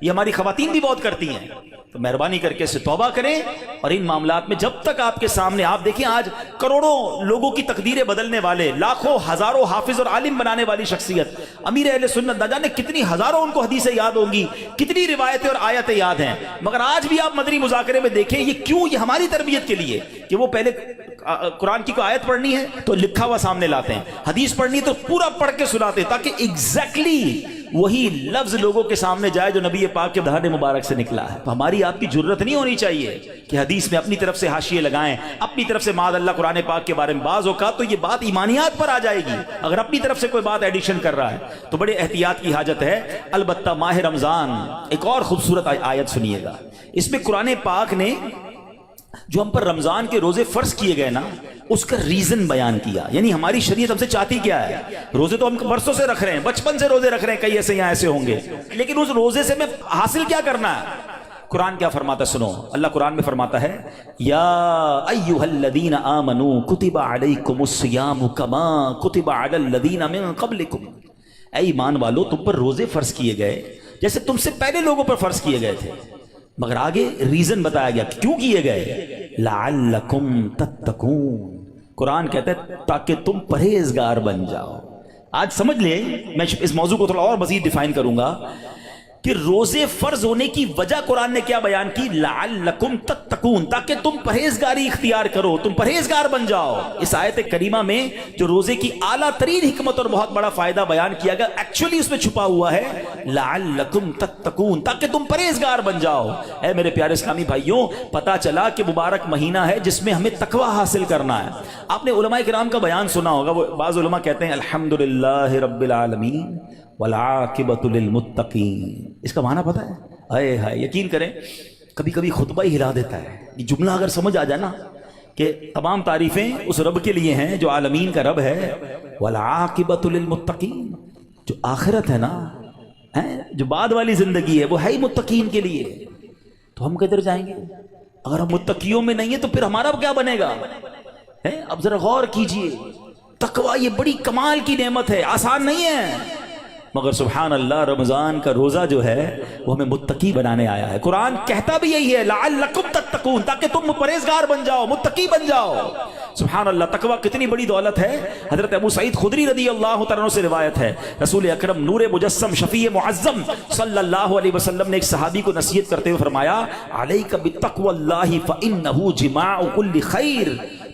یہ ہماری خواتین بھی بہت کرتی ہیں، تو مہربانی کر کے اس سے توبہ کریں، اور ان معاملات میں جب تک آپ کے سامنے، آپ دیکھیں آج کروڑوں لوگوں کی تقدیریں بدلنے والے، لاکھوں ہزاروں حافظ اور عالم بنانے والی شخصیت امیر اہل سنت، نہ جانے کتنی ہزاروں ان کو حدیثیں یاد ہوں گی، کتنی روایتیں اور آیتیں یاد ہیں، مگر آج بھی آپ مدنی مذاکرے میں دیکھیں یہ کیوں، یہ ہماری تربیت کے لیے کہ وہ پہلے قرآن کی کوئی آیت پڑھنی ہے تو لکھا ہوا سامنے لاتے ہیں، حدیث پڑھنی تو پورا پڑھ کے سناتے ہیں، تاکہ ایگزیکٹلی وہی لفظ لوگوں کے سامنے جائے جو نبی پاک کے دہان مبارک سے نکلا ہے۔ تو ہماری آپ کی جرت نہیں ہونی چاہیے کہ حدیث میں اپنی طرف سے حاشیے لگائیں، اپنی طرف سے معاذ اللہ قرآن پاک کے بارے میں بعض اوقات تو یہ بات ایمانیات پر آ جائے گی اگر اپنی طرف سے کوئی بات ایڈیشن کر رہا ہے، تو بڑے احتیاط کی حاجت ہے۔ البتہ ماہ رمضان ایک اور خوبصورت آیت سنیے گا، اس میں قرآن پاک نے جو ہم پر رمضان کے روزے فرض کیے گئے نا اس کا ریزن بیان کیا، یعنی ہماری شریعت ہم سے چاہتی کیا ہے۔ روزے تو ہم برسوں سے رکھ رہے ہیں، بچپن سے روزے رکھ رہے ہیں، کئی ایسے یہاں ایسے ہوں گے، لیکن اس روزے سے میں حاصل کیا کرنا ہے؟ قرآن کیا فرماتا ہے سنو، اللہ قرآن میں فرماتا ہے یا ایھا الذین آمنوا کتب علیکم الصیام کما کتب علی الذین من قبلکم، اے ایمان والو تم پر روزے فرض کیے گئے جیسے تم سے پہلے لوگوں پر فرض کیے گئے تھے، مگر آگے ریزن بتایا گیا کیوں کیے گئے، لعلکم تتقون، قرآن کہتا ہے تاکہ تم پرہیزگار بن جاؤ۔ آج سمجھ لیں، میں اس موضوع کو تھوڑا اور مزید ڈیفائن کروں گا، کہ روزے فرض ہونے کی وجہ قرآن نے کیا بیان کی؟ لعلکم تتقون، تاکہ تم پرہیزگاری اختیار کرو، تم پرہیزگار بن جاؤ۔ اس آیت کریمہ میں جو روزے کی اعلیٰ ترین حکمت اور بہت بڑا فائدہ بیان کیا گیا، ایکچولی اس میں چھپا ہوا ہے لعلکم تتقون، تاکہ تم پرہیزگار بن جاؤ۔ اے میرے پیارے اسلامی بھائیوں، پتہ چلا کہ مبارک مہینہ ہے جس میں ہمیں تقوی حاصل کرنا ہے۔ آپ نے علماء کرام کا بیان سنا ہوگا، وہ بعض علماء کہتے ہیں الحمدللہ رب العالمین والعاقبۃ للمتقین۔ اس کا معنی پتہ ہے؟ ہائے ہائے، یقین کریں کبھی کبھی خطبہ ہی ہلا دیتا ہے یہ جملہ اگر سمجھ آ جائے نا کہ تمام تعریفیں اس رب کے لیے ہیں جو عالمین کا رب ہے، والعاقبۃ للمتقین، جو آخرت ہے نا، جو بعد والی زندگی ہے وہ ہے ہی متقین کے لیے، تو ہم کدھر جائیں گے؟ اگر ہم متقیوں میں نہیں ہیں تو پھر ہمارا کیا بنے گا؟ اب ذرا غور کیجئے، تقوی یہ بڑی کمال کی نعمت ہے، آسان نہیں ہے، مگر سبحان اللہ رمضان کا روزہ جو ہے وہ ہمیں متقی بنانے آیا ہے۔ قرآن کہتا بھی یہی ہے لعلکم تتقون، تاکہ تم پرہیزگار بن جاؤ، متقی بن جاؤ۔ سبحان اللہ، تقوی کتنی بڑی دولت ہے۔ حضرت ابو سعید خدری رضی اللہ تعالیٰ عنہ سے روایت ہے، رسول اکرم نور مجسم شفیع معظم صلی اللہ علیہ وسلم نے ایک صحابی کو نصیحت کرتے ہوئے فرمایا علیک بتقوی اللہ فإنہ جماع کل خیر،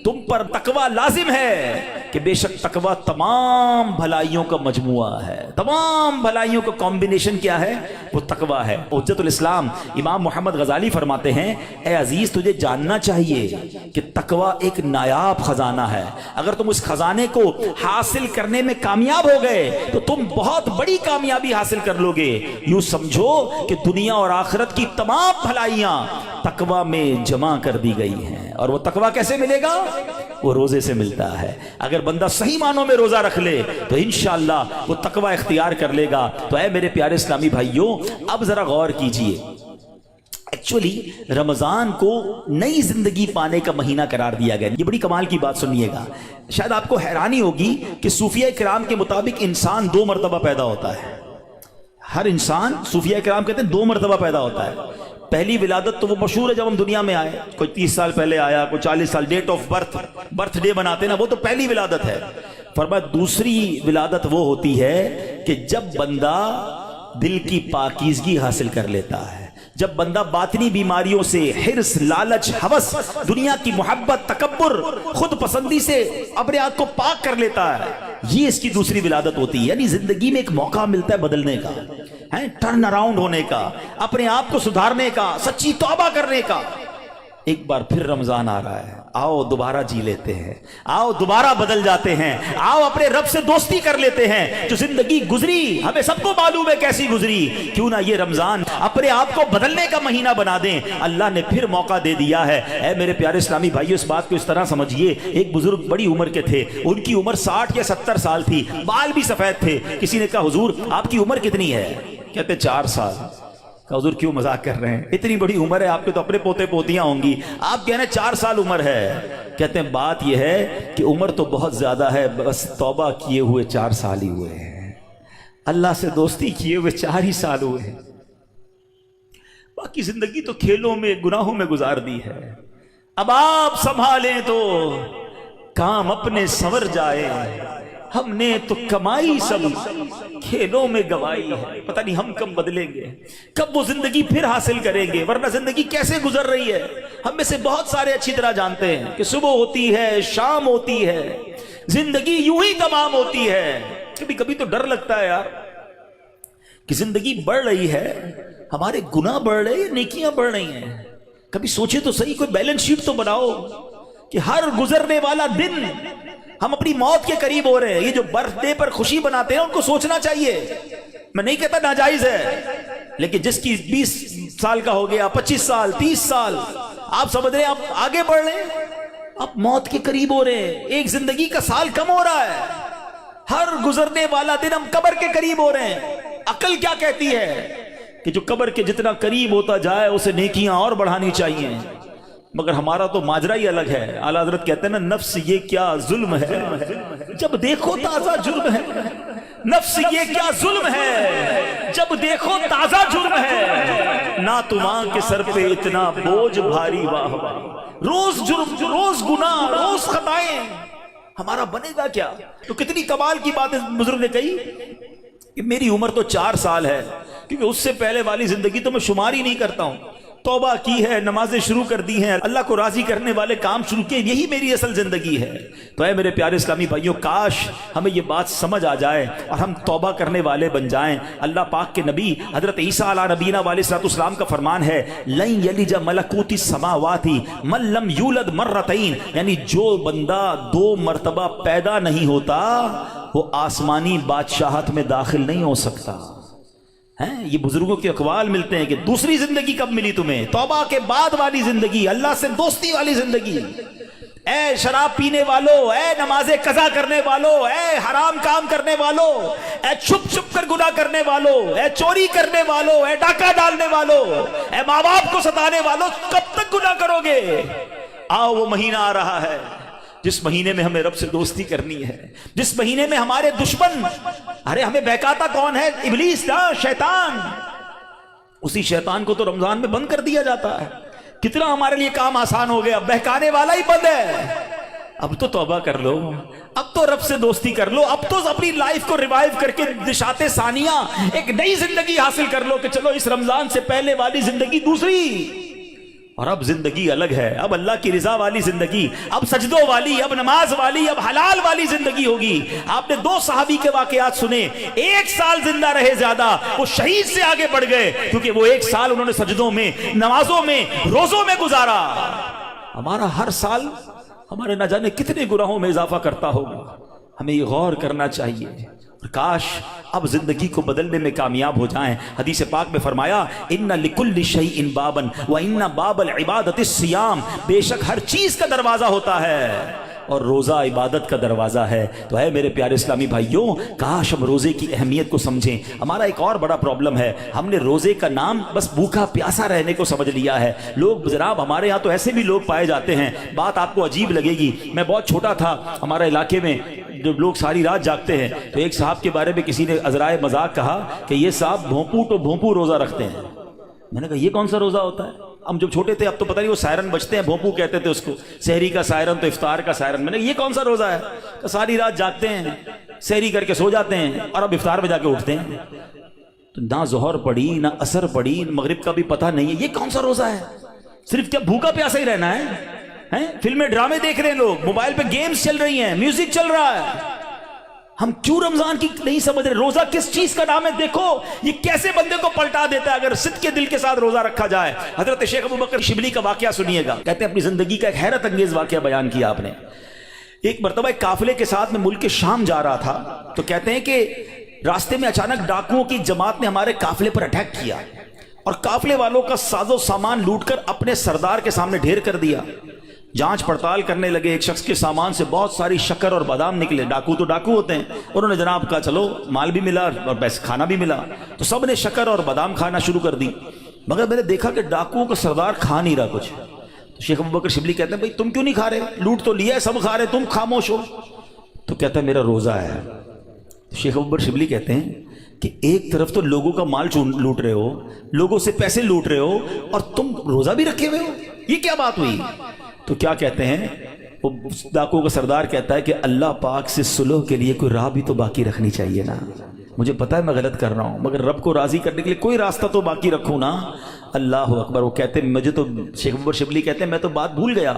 تم پر تقوی لازم ہے کہ بے شک تقوی تمام بھلائیوں کا مجموعہ ہے، تمام بھلائیوں کا کمبینیشن کیا ہے؟ وہ تقوی ہے۔ حجت الاسلام امام محمد غزالی فرماتے ہیں اے عزیز، تجھے جاننا چاہیے کہ تقوی ایک نایاب خزانہ ہے، اگر تم اس خزانے کو حاصل کرنے میں کامیاب ہو گئے تو تم بہت بڑی کامیابی حاصل کر لو گے۔ یوں سمجھو کہ دنیا اور آخرت کی تمام بھلائیاں تقوی میں جمع کر دی گئی ہیں۔ اور وہ تقوی کیسے ملے گا؟ وہ روزے سے ملتا ہے۔ اگر بندہ صحیح معنوں میں روزہ رکھ لے تو انشاءاللہ وہ تقوی اختیار کر لے گا۔ تو اے میرے پیارے اسلامی بھائیوں، اب ذرا غور کیجئے، ایکچولی رمضان کو نئی زندگی پانے کا مہینہ قرار دیا گیا۔ یہ بڑی کمال کی بات سنیے گا، شاید آپ کو حیرانی ہوگی کہ صوفیہ کرام کے مطابق انسان 2 مرتبہ پیدا ہوتا ہے۔ ہر انسان، صوفیہ کرام کہتے ہیں 2 مرتبہ پیدا ہوتا ہے۔ پہلی ولادت تو وہ مشہور ہے جب ہم دنیا میں آئے، کوئی 30 سال پہلے آیا، کوئی 40 سال، ڈیٹ آف برتھ ڈے بناتے نا، وہ تو پہلی ولادت ہے۔ فرمایا دوسری ولادت وہ ہوتی ہے کہ جب بندہ دل کی پاکیزگی حاصل کر لیتا ہے، جب بندہ باطنی بیماریوں سے، حرص، لالچ، ہوس، دنیا کی محبت، تکبر، خود پسندی سے اپنے آپ کو پاک کر لیتا ہے، یہ اس کی دوسری ولادت ہوتی ہے۔ یعنی زندگی میں ایک موقع ملتا ہے بدلنے کا، ٹرن اراؤنڈ ہونے کا، اپنے آپ کو سدھارنے کا، سچی توبہ کرنے کا۔ ایک بار پھر رمضان آ رہا ہے، آؤ دوبارہ جی لیتے ہیں، آؤ دوبارہ بدل جاتے ہیں، آؤ اپنے رب سے دوستی کر لیتے ہیں۔ جو زندگی گزری ہمیں سب کو معلوم ہے کیسی گزری، کیوں نہ یہ رمضان اپنے آپ کو بدلنے کا مہینہ بنا دیں۔ اللہ نے پھر موقع دے دیا ہے۔ اے میرے پیارے اسلامی بھائیو، اس بات کو اس طرح سمجھیے، ایک بزرگ بڑی عمر کے تھے، ان کی عمر 60 یا 70 سال تھی، بال بھی سفید تھے۔ کسی نے کہا حضور آپ کی عمر کتنی ہے؟ کہتے 4 سال۔ کہ حضور کیوں مذاق کر رہے ہیں، اتنی بڑی عمر ہے، آپ کے تو اپنے پوتے پوتیاں ہوں گی، آپ کہہ رہے ہیں 4 سال عمر ہے۔ کہتے ہیں بات یہ ہے کہ عمر تو بہت زیادہ ہے، بس توبہ کیے ہوئے 4 سال ہی ہوئے ہیں، اللہ سے دوستی کیے ہوئے 4 ہی سال ہوئے ہیں، باقی زندگی تو کھیلوں میں، گناہوں میں گزار دی ہے۔ اب آپ سنبھالیں تو کام اپنے سنور جائے، ہم نے تو کمائی سب کھیلوں میں گوائی ہے، پتہ نہیں ہم کب بدلیں گے، کب وہ زندگی پھر حاصل کریں گے، ورنہ زندگی کیسے گزر رہی ہے ہم میں سے بہت سارے اچھی طرح جانتے ہیں کہ صبح ہوتی ہے، شام ہوتی ہے، زندگی یوں ہی تمام ہوتی ہے۔ کبھی کبھی تو ڈر لگتا ہے یار کہ زندگی بڑھ رہی ہے، ہمارے گناہ بڑھ رہے ہیں، نیکیاں بڑھ رہی ہیں۔ کبھی سوچے تو صحیح، کوئی بیلنس شیٹ تو بناؤ کہ ہر گزرنے والا دن ہم اپنی موت کے قریب ہو رہے ہیں۔ یہ جو برتھ ڈے پر خوشی بناتے ہیں ان کو سوچنا چاہیے، میں نہیں کہتا ناجائز ہے، لیکن جس کی 20 سال کا ہو گیا، 25 سال، 30 سال، آپ سمجھ رہے ہیں آپ آگے بڑھ رہے ہیں، آپ موت کے قریب ہو رہے ہیں، ایک زندگی کا سال کم ہو رہا ہے، ہر گزرنے والا دن ہم قبر کے قریب ہو رہے ہیں۔ عقل کیا کہتی ہے کہ جو قبر کے جتنا قریب ہوتا جائے اسے نیکیاں اور بڑھانی چاہیے، مگر ہمارا تو ماجرا ہی الگ ہے۔ اعلیٰ حضرت کہتے ہیں نا، نفس یہ کیا ظلم ہے جب دیکھو تازہ جرم ہے، نفس یہ کیا ظلم ہے جب دیکھو تازہ جرم ہے، نہ تمہاں کے سر پہ اتنا بوجھ بھاری، واہ واہ، روز جرم، روز گناہ، روز خطائیں، ہمارا بنے گا کیا؟ تو کتنی کمال کی بات بزرگ نے کہی کہ میری عمر تو 4 سال ہے، کیونکہ اس سے پہلے والی زندگی تو میں شمار ہی نہیں کرتا ہوں. توبہ کی ہے, نمازیں شروع کر دی ہیں, اللہ کو راضی کرنے والے کام شروع کیے, یہی میری اصل زندگی ہے. تو اے میرے پیارے اسلامی بھائیوں, کاش ہمیں یہ بات سمجھ آ جائے اور ہم توبہ کرنے والے بن جائیں. اللہ پاک کے نبی حضرت عیسیٰ علیہ نبینا علیہ الصلوۃ والسلام کا فرمان ہے, لن یلج ملکوت السماوات من لم یولد مرتین, یعنی جو بندہ 2 مرتبہ پیدا نہیں ہوتا وہ آسمانی بادشاہت میں داخل نہیں ہو سکتا. یہ بزرگوں کے اقوال ملتے ہیں کہ دوسری زندگی کب ملی تمہیں؟ توبہ کے بعد والی زندگی, اللہ سے دوستی والی زندگی. اے شراب پینے والو, اے نمازیں قضا کرنے والو, اے حرام کام کرنے والو, اے چھپ چھپ کر گناہ کرنے والو, اے چوری کرنے والو, اے ڈاکہ ڈالنے والو, اے ماں باپ کو ستانے والو, کب تک گناہ کرو گے؟ آؤ وہ مہینہ آ رہا ہے جس مہینے میں ہمیں رب سے دوستی کرنی ہے, جس مہینے میں ہمارے دشمن, ارے ہمیں بہکاتا کون ہے؟ ابلیس نا, شیطان. اسی شیطان کو تو رمضان میں بند کر دیا جاتا ہے. کتنا ہمارے لیے کام آسان ہو گیا, بہکانے والا ہی بند ہے. اب تو توبہ کر لو, اب تو رب سے دوستی کر لو, اب تو اپنی لائف کو ریوائیو کر کے نشاط ثانیہ ایک نئی زندگی حاصل کر لو کہ چلو اس رمضان سے پہلے والی زندگی دوسری, اور اب زندگی الگ ہے. اب اللہ کی رضا والی زندگی, اب سجدوں والی, اب نماز والی, اب حلال والی زندگی ہوگی. آپ نے 2 صحابی کے واقعات سنے, 1 سال زندہ رہے زیادہ, وہ شہید سے آگے بڑھ گئے کیونکہ وہ 1 سال انہوں نے سجدوں میں, نمازوں میں, روزوں میں گزارا. ہمارا ہر سال ہمارے نہ جانے کتنے گناہوں میں اضافہ کرتا ہوگا. ہمیں یہ غور کرنا چاہیے. کاش اب زندگی کو بدلنے میں کامیاب ہو جائیں. حدیث پاک میں فرمایا, ان لکل شیء بابا وان باب العبادۃ الصیام, بے شک ہر چیز کا دروازہ ہوتا ہے اور روزہ عبادت کا دروازہ ہے. تو اے میرے پیارے اسلامی بھائیوں, کاش ہم روزے کی اہمیت کو سمجھیں. ہمارا ایک اور بڑا پرابلم ہے, ہم نے روزے کا نام بس بھوکا پیاسا رہنے کو سمجھ لیا ہے. لوگ جناب ہمارے ہاں تو ایسے بھی لوگ پائے جاتے ہیں, بات آپ کو عجیب لگے گی. میں بہت چھوٹا تھا, ہمارے علاقے میں جب لوگ ساری رات جاگتے ہیں تو ایک صاحب کے بارے میں کسی نے عذرائے مذاق کہا کہ یہ صاحب بھونپو تو بھونپو روزہ رکھتے ہیں. میں نے کہا یہ کون سا روزہ ہوتا ہے؟ ہم جب چھوٹے تھے اب تو پتہ نہیں وہ سائرن بجتے ہیں, بھونپو کہتے تھے اس کو, سحری کا سائرن تو افطار کا سائرن. میں نے کہا یہ کون سا روزہ ہے؟ کہ ساری رات جاگتے ہیں, سحری کر کے سو جاتے ہیں اور اب افطار میں جا کے اٹھتے ہیں. تو نہ ظہر پڑی نہ عصر پڑی, مغرب کا بھی پتہ نہیں ہے, یہ کون سا روزہ ہے؟ صرف کیا بھوکا پیاسا ہی رہنا ہے؟ فلمیں ڈرامے دیکھ رہے ہیں لوگ, موبائل پہ گیمز چل رہی ہیں, میوزک چل رہا ہے. ہم کیوں رمضان کی نہیں سمجھ رہے؟ روزہ کس چیز کا نام ہے؟ دیکھو یہ کیسے بندے کو پلٹا دیتا ہے اگر صدق کے دل کے ساتھ روزہ رکھا جائے. حضرت شیخ ابو بکر شبلی کا واقعہ سنیے گا. کہتے ہیں اپنی زندگی کا ایک حیرت انگیز واقعہ بیان کیا آپ نے. ایک مرتبہ ایک قافلے کے ساتھ میں ملک شام جا رہا تھا, تو کہتے ہیں کہ راستے میں اچانک ڈاکوؤں کی جماعت نے ہمارے قافلے پر اٹیک کیا اور قافلے والوں کا ساز و سامان لوٹ کر اپنے سردار کے سامنے ڈھیر کر دیا. جانچ پڑتال کرنے لگے, ایک شخص کے سامان سے بہت ساری شکر اور بادام نکلے. ڈاکو تو ڈاکو ہوتے ہیں, انہوں نے جناب کہا چلو مال بھی ملا اور پیسے کھانا بھی ملا, تو سب نے شکر اور بادام کھانا شروع کر دی. مگر میں نے دیکھا کہ ڈاکوؤں کا سردار کھا نہیں رہا کچھ. تو شیخ ابو بکر شبلی کہتے ہیں بھائی تم کیوں نہیں کھا رہے؟ لوٹ تو لیا ہے, سب کھا رہے, تم خاموش ہو. تو کہتا ہے میرا روزہ ہے. شیخ ابو بکر شبلی کہتے ہیں کہ ایک طرف تو لوگوں کا مال لوٹ رہے ہو, لوگوں سے پیسے لوٹ رہے ہو, اور تم روزہ بھی رکھے ہوئے ہو, یہ کیا بات ہوئی؟ تو کیا کہتے ہیں وہ ڈاکو کا سردار کہتا ہے کہ اللہ پاک سے صلح کے لیے کوئی راہ بھی تو باقی رکھنی چاہیے نا. مجھے پتا ہے میں غلط کر رہا ہوں, مگر رب کو راضی کرنے کے لیے کوئی راستہ تو باقی رکھوں نا. اللہ اکبر. وہ کہتے ہیں مجھے تو, شیخ ابو بکر شبلی کہتے ہیں میں تو بات بھول گیا,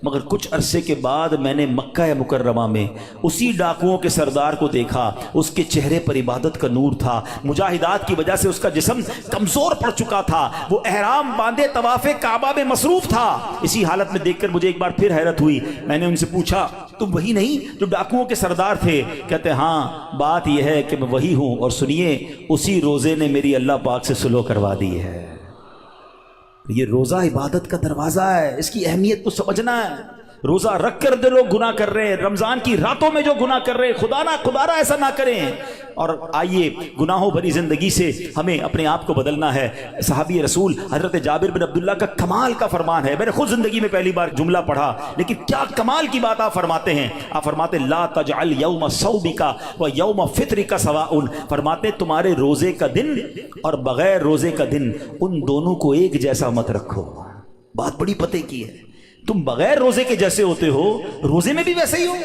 مگر کچھ عرصے کے بعد میں نے مکہ مکرمہ میں اسی ڈاکوؤں کے سردار کو دیکھا. اس کے چہرے پر عبادت کا نور تھا, مجاہدات کی وجہ سے اس کا جسم کمزور پڑ چکا تھا, وہ احرام باندھے طواف کعبہ میں مصروف تھا. اسی حالت میں دیکھ کر مجھے ایک بار پھر حیرت ہوئی. میں نے ان سے پوچھا تم وہی نہیں جو ڈاکوؤں کے سردار تھے؟ کہتے ہیں ہاں بات یہ ہے کہ میں وہی ہوں, اور سنیے اسی روزے نے میری اللہ پاک سے صلح کروا دی ہے. یہ روزہ عبادت کا دروازہ ہے, اس کی اہمیت کو سمجھنا ہے. روزہ رکھ کر دے لوگ گناہ کر رہے ہیں, رمضان کی راتوں میں جو گناہ کر رہے ہیں, خدا نہ ایسا نہ کریں. اور آئیے گناہوں بھری زندگی سے ہمیں اپنے آپ کو بدلنا ہے. صحابی رسول حضرت جابر بن عبداللہ کا کمال کا فرمان ہے. میں نے خود زندگی میں پہلی بار جملہ پڑھا, لیکن کیا کمال کی بات آپ فرماتے ہیں. آپ فرماتے لا تجعل یوم صومک و یوم فطرک سواء. فرماتے تمہارے روزے کا دن اور بغیر روزے کا دن ان دونوں کو ایک جیسا مت رکھو. بات بڑی پتے کی ہے. تم بغیر روزے کے جیسے ہوتے ہو, روزے میں بھی ویسے ہی ہو.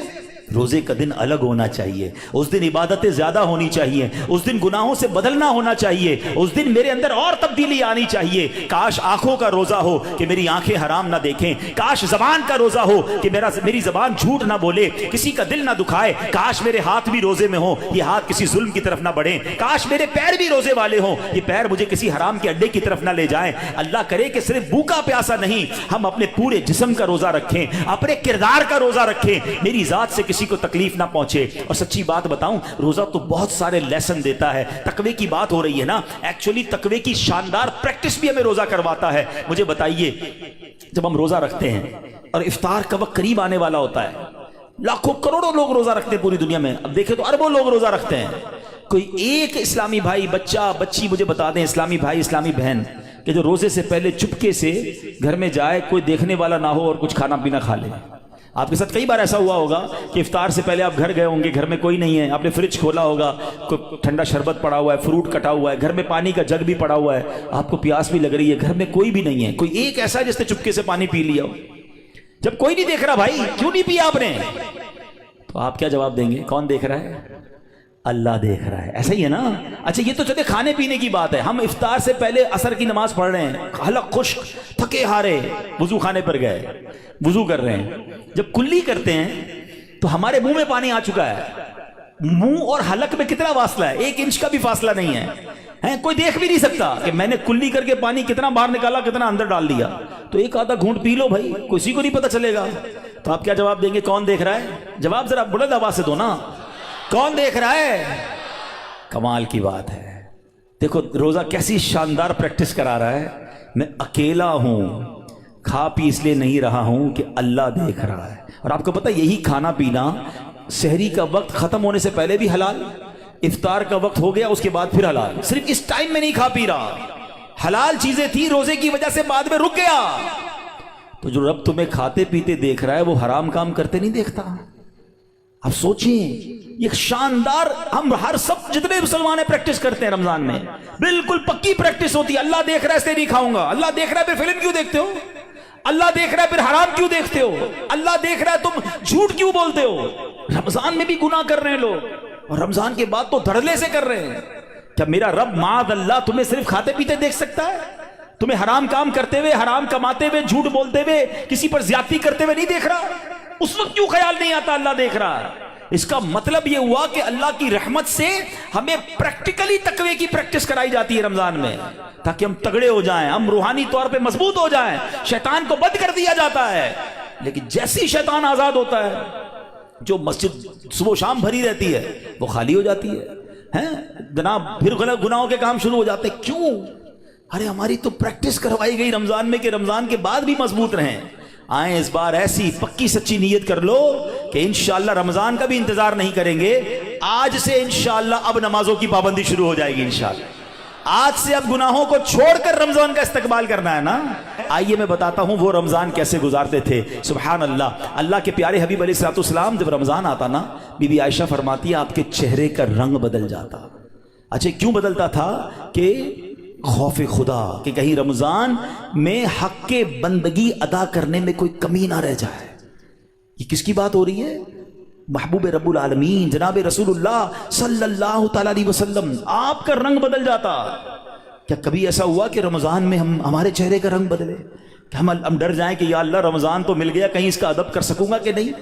روزے کا دن الگ ہونا چاہیے، اس دن عبادتیں زیادہ ہونی چاہیے، اس دن گناہوں سے بدلنا ہونا چاہیے، اس دن میرے اندر اور تبدیلی آنی چاہیے۔ کاش آنکھوں کا روزہ ہو کہ میری آنکھیں حرام نہ دیکھیں، کاش زبان کا روزہ ہو کہ میری زبان جھوٹ نہ بولے، کسی کا دل نہ دکھائے، کاش میرے ہاتھ بھی روزے میں ہوں، یہ ہاتھ کسی ظلم کی طرف نہ بڑھیں، کاش میرے پیر بھی روزے والے ہوں، یہ پیر مجھے کسی حرام کے اڈے کی طرف نہ لے جائیں۔ اللہ کرے کہ صرف بھوکا پیاسا نہیں، ہم اپنے پورے جسم کا روزہ رکھیں، اپنے کردار کا روزہ رکھیں، میری ذات سے کسی کو تکلیف نہ پہنچے۔ اور سچی بات بتاؤں، روزہ تو بہت سارے لیسن دیتا ہے۔ تقوی کی بات ہو رہی ہے نا، ایکچولی تقوی کی شاندار پریکٹس بھی ہمیں روزہ کرواتا ہے۔ مجھے بتائیے، جب ہم روزہ رکھتے ہیں اور افطار کا وقت قریب آنے والا ہوتا ہے، لاکھوں کروڑوں لوگ روزہ رکھتے ہیں پوری دنیا میں، اب دیکھیں تو اربوں لوگ روزہ رکھتے ہیں، کوئی ایک اسلامی بھائی، بچہ بچی مجھے بتا دیں، اسلامی بھائی اسلامی بہن، کہ جو روزے سے پہلے چپکے سے گھر میں جائے، کوئی دیکھنے والا نہ ہو اور کچھ کھانا پینا کھا لے۔ آپ کے ساتھ کئی بار ایسا ہوا ہوگا کہ افطار سے پہلے آپ گھر گئے ہوں گے، گھر میں کوئی نہیں ہے، آپ نے فریج کھولا ہوگا، کوئی ٹھنڈا شربت پڑا ہوا ہے، فروٹ کٹا ہوا ہے، گھر میں پانی کا جگ بھی پڑا ہوا ہے، آپ کو پیاس بھی لگ رہی ہے، گھر میں کوئی بھی نہیں ہے، کوئی ایک ایسا جس نے چپکے سے پانی پی لیا ہو۔ جب کوئی نہیں دیکھ رہا، بھائی کیوں نہیں پیا آپ نے؟ تو آپ کیا جواب دیں گے؟ کون دیکھ رہا ہے؟ اللہ دیکھ رہا ہے۔ ایسا ہی ہے نا؟ اچھا یہ تو چلے کھانے پینے کی بات ہے، ہم افطار سے پہلے عصر کی نماز پڑھ رہے ہیں، حلق خشک، تھکے ہارے، وضو خانے پر گئے، وضو کر رہے ہیں، جب کلی کرتے ہیں تو ہمارے منہ میں پانی آ چکا ہے، منہ اور حلق میں کتنا فاصلہ ہے؟ 1 انچ کا بھی فاصلہ نہیں ہے، کوئی دیکھ بھی نہیں سکتا کہ میں نے کلی کر کے پانی کتنا باہر نکالا، کتنا اندر ڈال دیا۔ تو ایک آدھا گھونٹ پی لو بھائی، کسی کو نہیں پتہ چلے گا۔ تو آپ کیا جواب دیں گے؟ کون دیکھ رہا ہے؟ جواب ذرا بلند آواز سے دو نا، کون دیکھ رہا ہے؟ کمال کی بات ہے۔ دیکھو روزہ کیسی شاندار پریکٹس کرا رہا ہے، میں اکیلا ہوں، کھا پی اس لیے نہیں رہا ہوں کہ اللہ دیکھ رہا ہے۔ اور آپ کو پتہ یہی کھانا پینا سحری کا وقت ختم ہونے سے پہلے بھی حلال، افطار کا وقت ہو گیا اس کے بعد پھر حلال، صرف اس ٹائم میں نہیں کھا پی رہا، حلال چیزیں تھی، روزے کی وجہ سے بعد میں رک گیا۔ تو جو رب تمہیں کھاتے پیتے دیکھ رہا ہے وہ حرام کام کرتے نہیں دیکھتا۔ اب سوچیں، یہ شاندار، ہم ہر سب جتنے مسلمان پریکٹس کرتے ہیں رمضان میں، بالکل پکی پریکٹس ہوتی ہے، اللہ دیکھ رہا ہے اس لیے نہیں کھاؤں گا، اللہ دیکھ رہا ہے پھر فلم کیوں دیکھتے ہو، اللہ دیکھ رہا ہے پھر حرام کیوں دیکھتے ہو، اللہ دیکھ رہا ہے تم جھوٹ کیوں بولتے ہو۔ رمضان میں بھی گناہ کر رہے ہیں لوگ، اور رمضان کے بعد تو دھڑلے سے کر رہے ہیں۔ کیا میرا رب معاذ اللہ تمہیں صرف کھاتے پیتے دیکھ سکتا ہے؟ تمہیں حرام کام کرتے ہوئے، حرام کماتے ہوئے، جھوٹ بولتے ہوئے، کسی پر زیادتی کرتے ہوئے نہیں دیکھ رہا؟ اس وقت کیوں خیال نہیں آتا اللہ دیکھ رہا ہے؟ اس کا مطلب یہ ہوا کہ اللہ کی رحمت سے ہمیں پریکٹیکلی تقوی کی پریکٹس کرائی جاتی ہے رمضان میں، تاکہ ہم تگڑے ہو جائیں، ہم روحانی طور پہ مضبوط ہو جائیں۔ شیطان کو بند کر دیا جاتا ہے، لیکن جیسی شیطان آزاد ہوتا ہے، جو مسجد صبح و شام بھری رہتی ہے وہ خالی ہو جاتی ہے، جناب پھر غلط گناہوں کے کام شروع ہو جاتے ہیں۔ کیوں؟ ارے ہماری تو پریکٹس کروائی گئی رمضان میں کہ رمضان کے بعد بھی مضبوط رہیں۔ آئیں اس بار ایسی پکی سچی نیت کر لو کہ انشاءاللہ رمضان کا بھی انتظار نہیں کریں گے، آج سے انشاءاللہ اب نمازوں کی پابندی شروع ہو جائے گی انشاءاللہ، آج سے اب گناہوں کو چھوڑ کر رمضان کا استقبال کرنا ہے نا۔ آئیے میں بتاتا ہوں وہ رمضان کیسے گزارتے تھے۔ سبحان اللہ، اللہ کے پیارے حبیب علیہ الصلوۃ والسلام جب رمضان آتا نا، بی بی عائشہ فرماتی ہے آپ کے چہرے کا رنگ بدل جاتا۔ اچھا کیوں بدلتا تھا؟ کہ خوف خدا، کہ کہیں رمضان میں حق کے بندگی ادا کرنے میں کوئی کمی نہ رہ جائے۔ یہ کس کی بات ہو رہی ہے؟ محبوب رب العالمین جناب رسول اللہ صلی اللہ تعالی علیہ وسلم، آپ کا رنگ بدل جاتا۔ کیا کبھی ایسا ہوا کہ رمضان میں ہمارے چہرے کا رنگ بدلے، کہ ہم ڈر جائیں کہ یا اللہ رمضان تو مل گیا، کہیں اس کا ادب کر سکوں گا کہ نہیں؟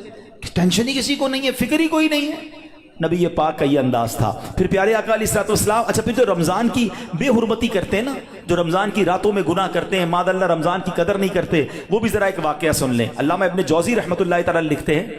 ٹینشن ہی کسی کو نہیں ہے، فکر ہی کوئی نہیں ہے۔ نبی پاک کا یہ انداز تھا۔ پھر پیارے آقا علیہ الصلوۃ والسلام، اچھا پھر جو رمضان کی بے حرمتی کرتے ہیں نا، جو رمضان کی راتوں میں گناہ کرتے ہیں، ماذ اللہ رمضان کی قدر نہیں کرتے، وہ بھی ذرا ایک واقعہ سن لیں۔ علامہ ابن جوزی رحمۃ اللہ تعالی لکھتے ہیں،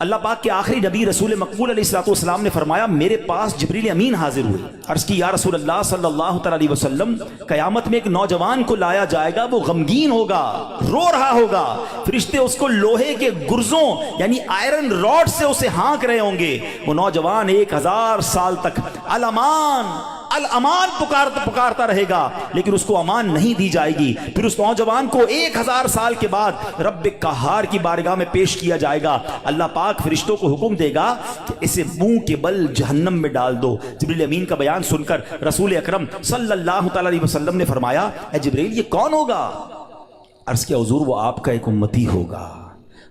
اللہ پاک کے آخری نبی رسول مقبول علیہ الصلوۃ والسلام نے فرمایا میرے پاس جبریل امین حاضر ہوئے، عرض کی یا رسول اللہ صلی اللہ تعالی علیہ وسلم، قیامت میں ایک نوجوان کو لایا جائے گا، وہ غمگین ہوگا، رو رہا ہوگا، فرشتے اس کو لوہے کے گرزوں یعنی آئرن راڈ سے اسے ہانک رہے ہوں گے، وہ نوجوان 1000 سال تک الامان الامان پکارتا رہے گا، لیکن اس کو امان نہیں دی جائے گی۔ پھر اس نوجوان کو 1000 سال کے بعد رب قہار کی بارگاہ میں پیش کیا جائے گا، اللہ پاک فرشتوں کو حکم دے گا کہ اسے منہ کے بل جہنم میں ڈال دو۔ جبریل امین کا بیان سن کر رسول اکرم صلی اللہ تعالی علیہ وسلم نے فرمایا اے جبریل یہ کون ہوگا؟ عرض کیا حضور وہ آپ کا ایک امتی ہوگا۔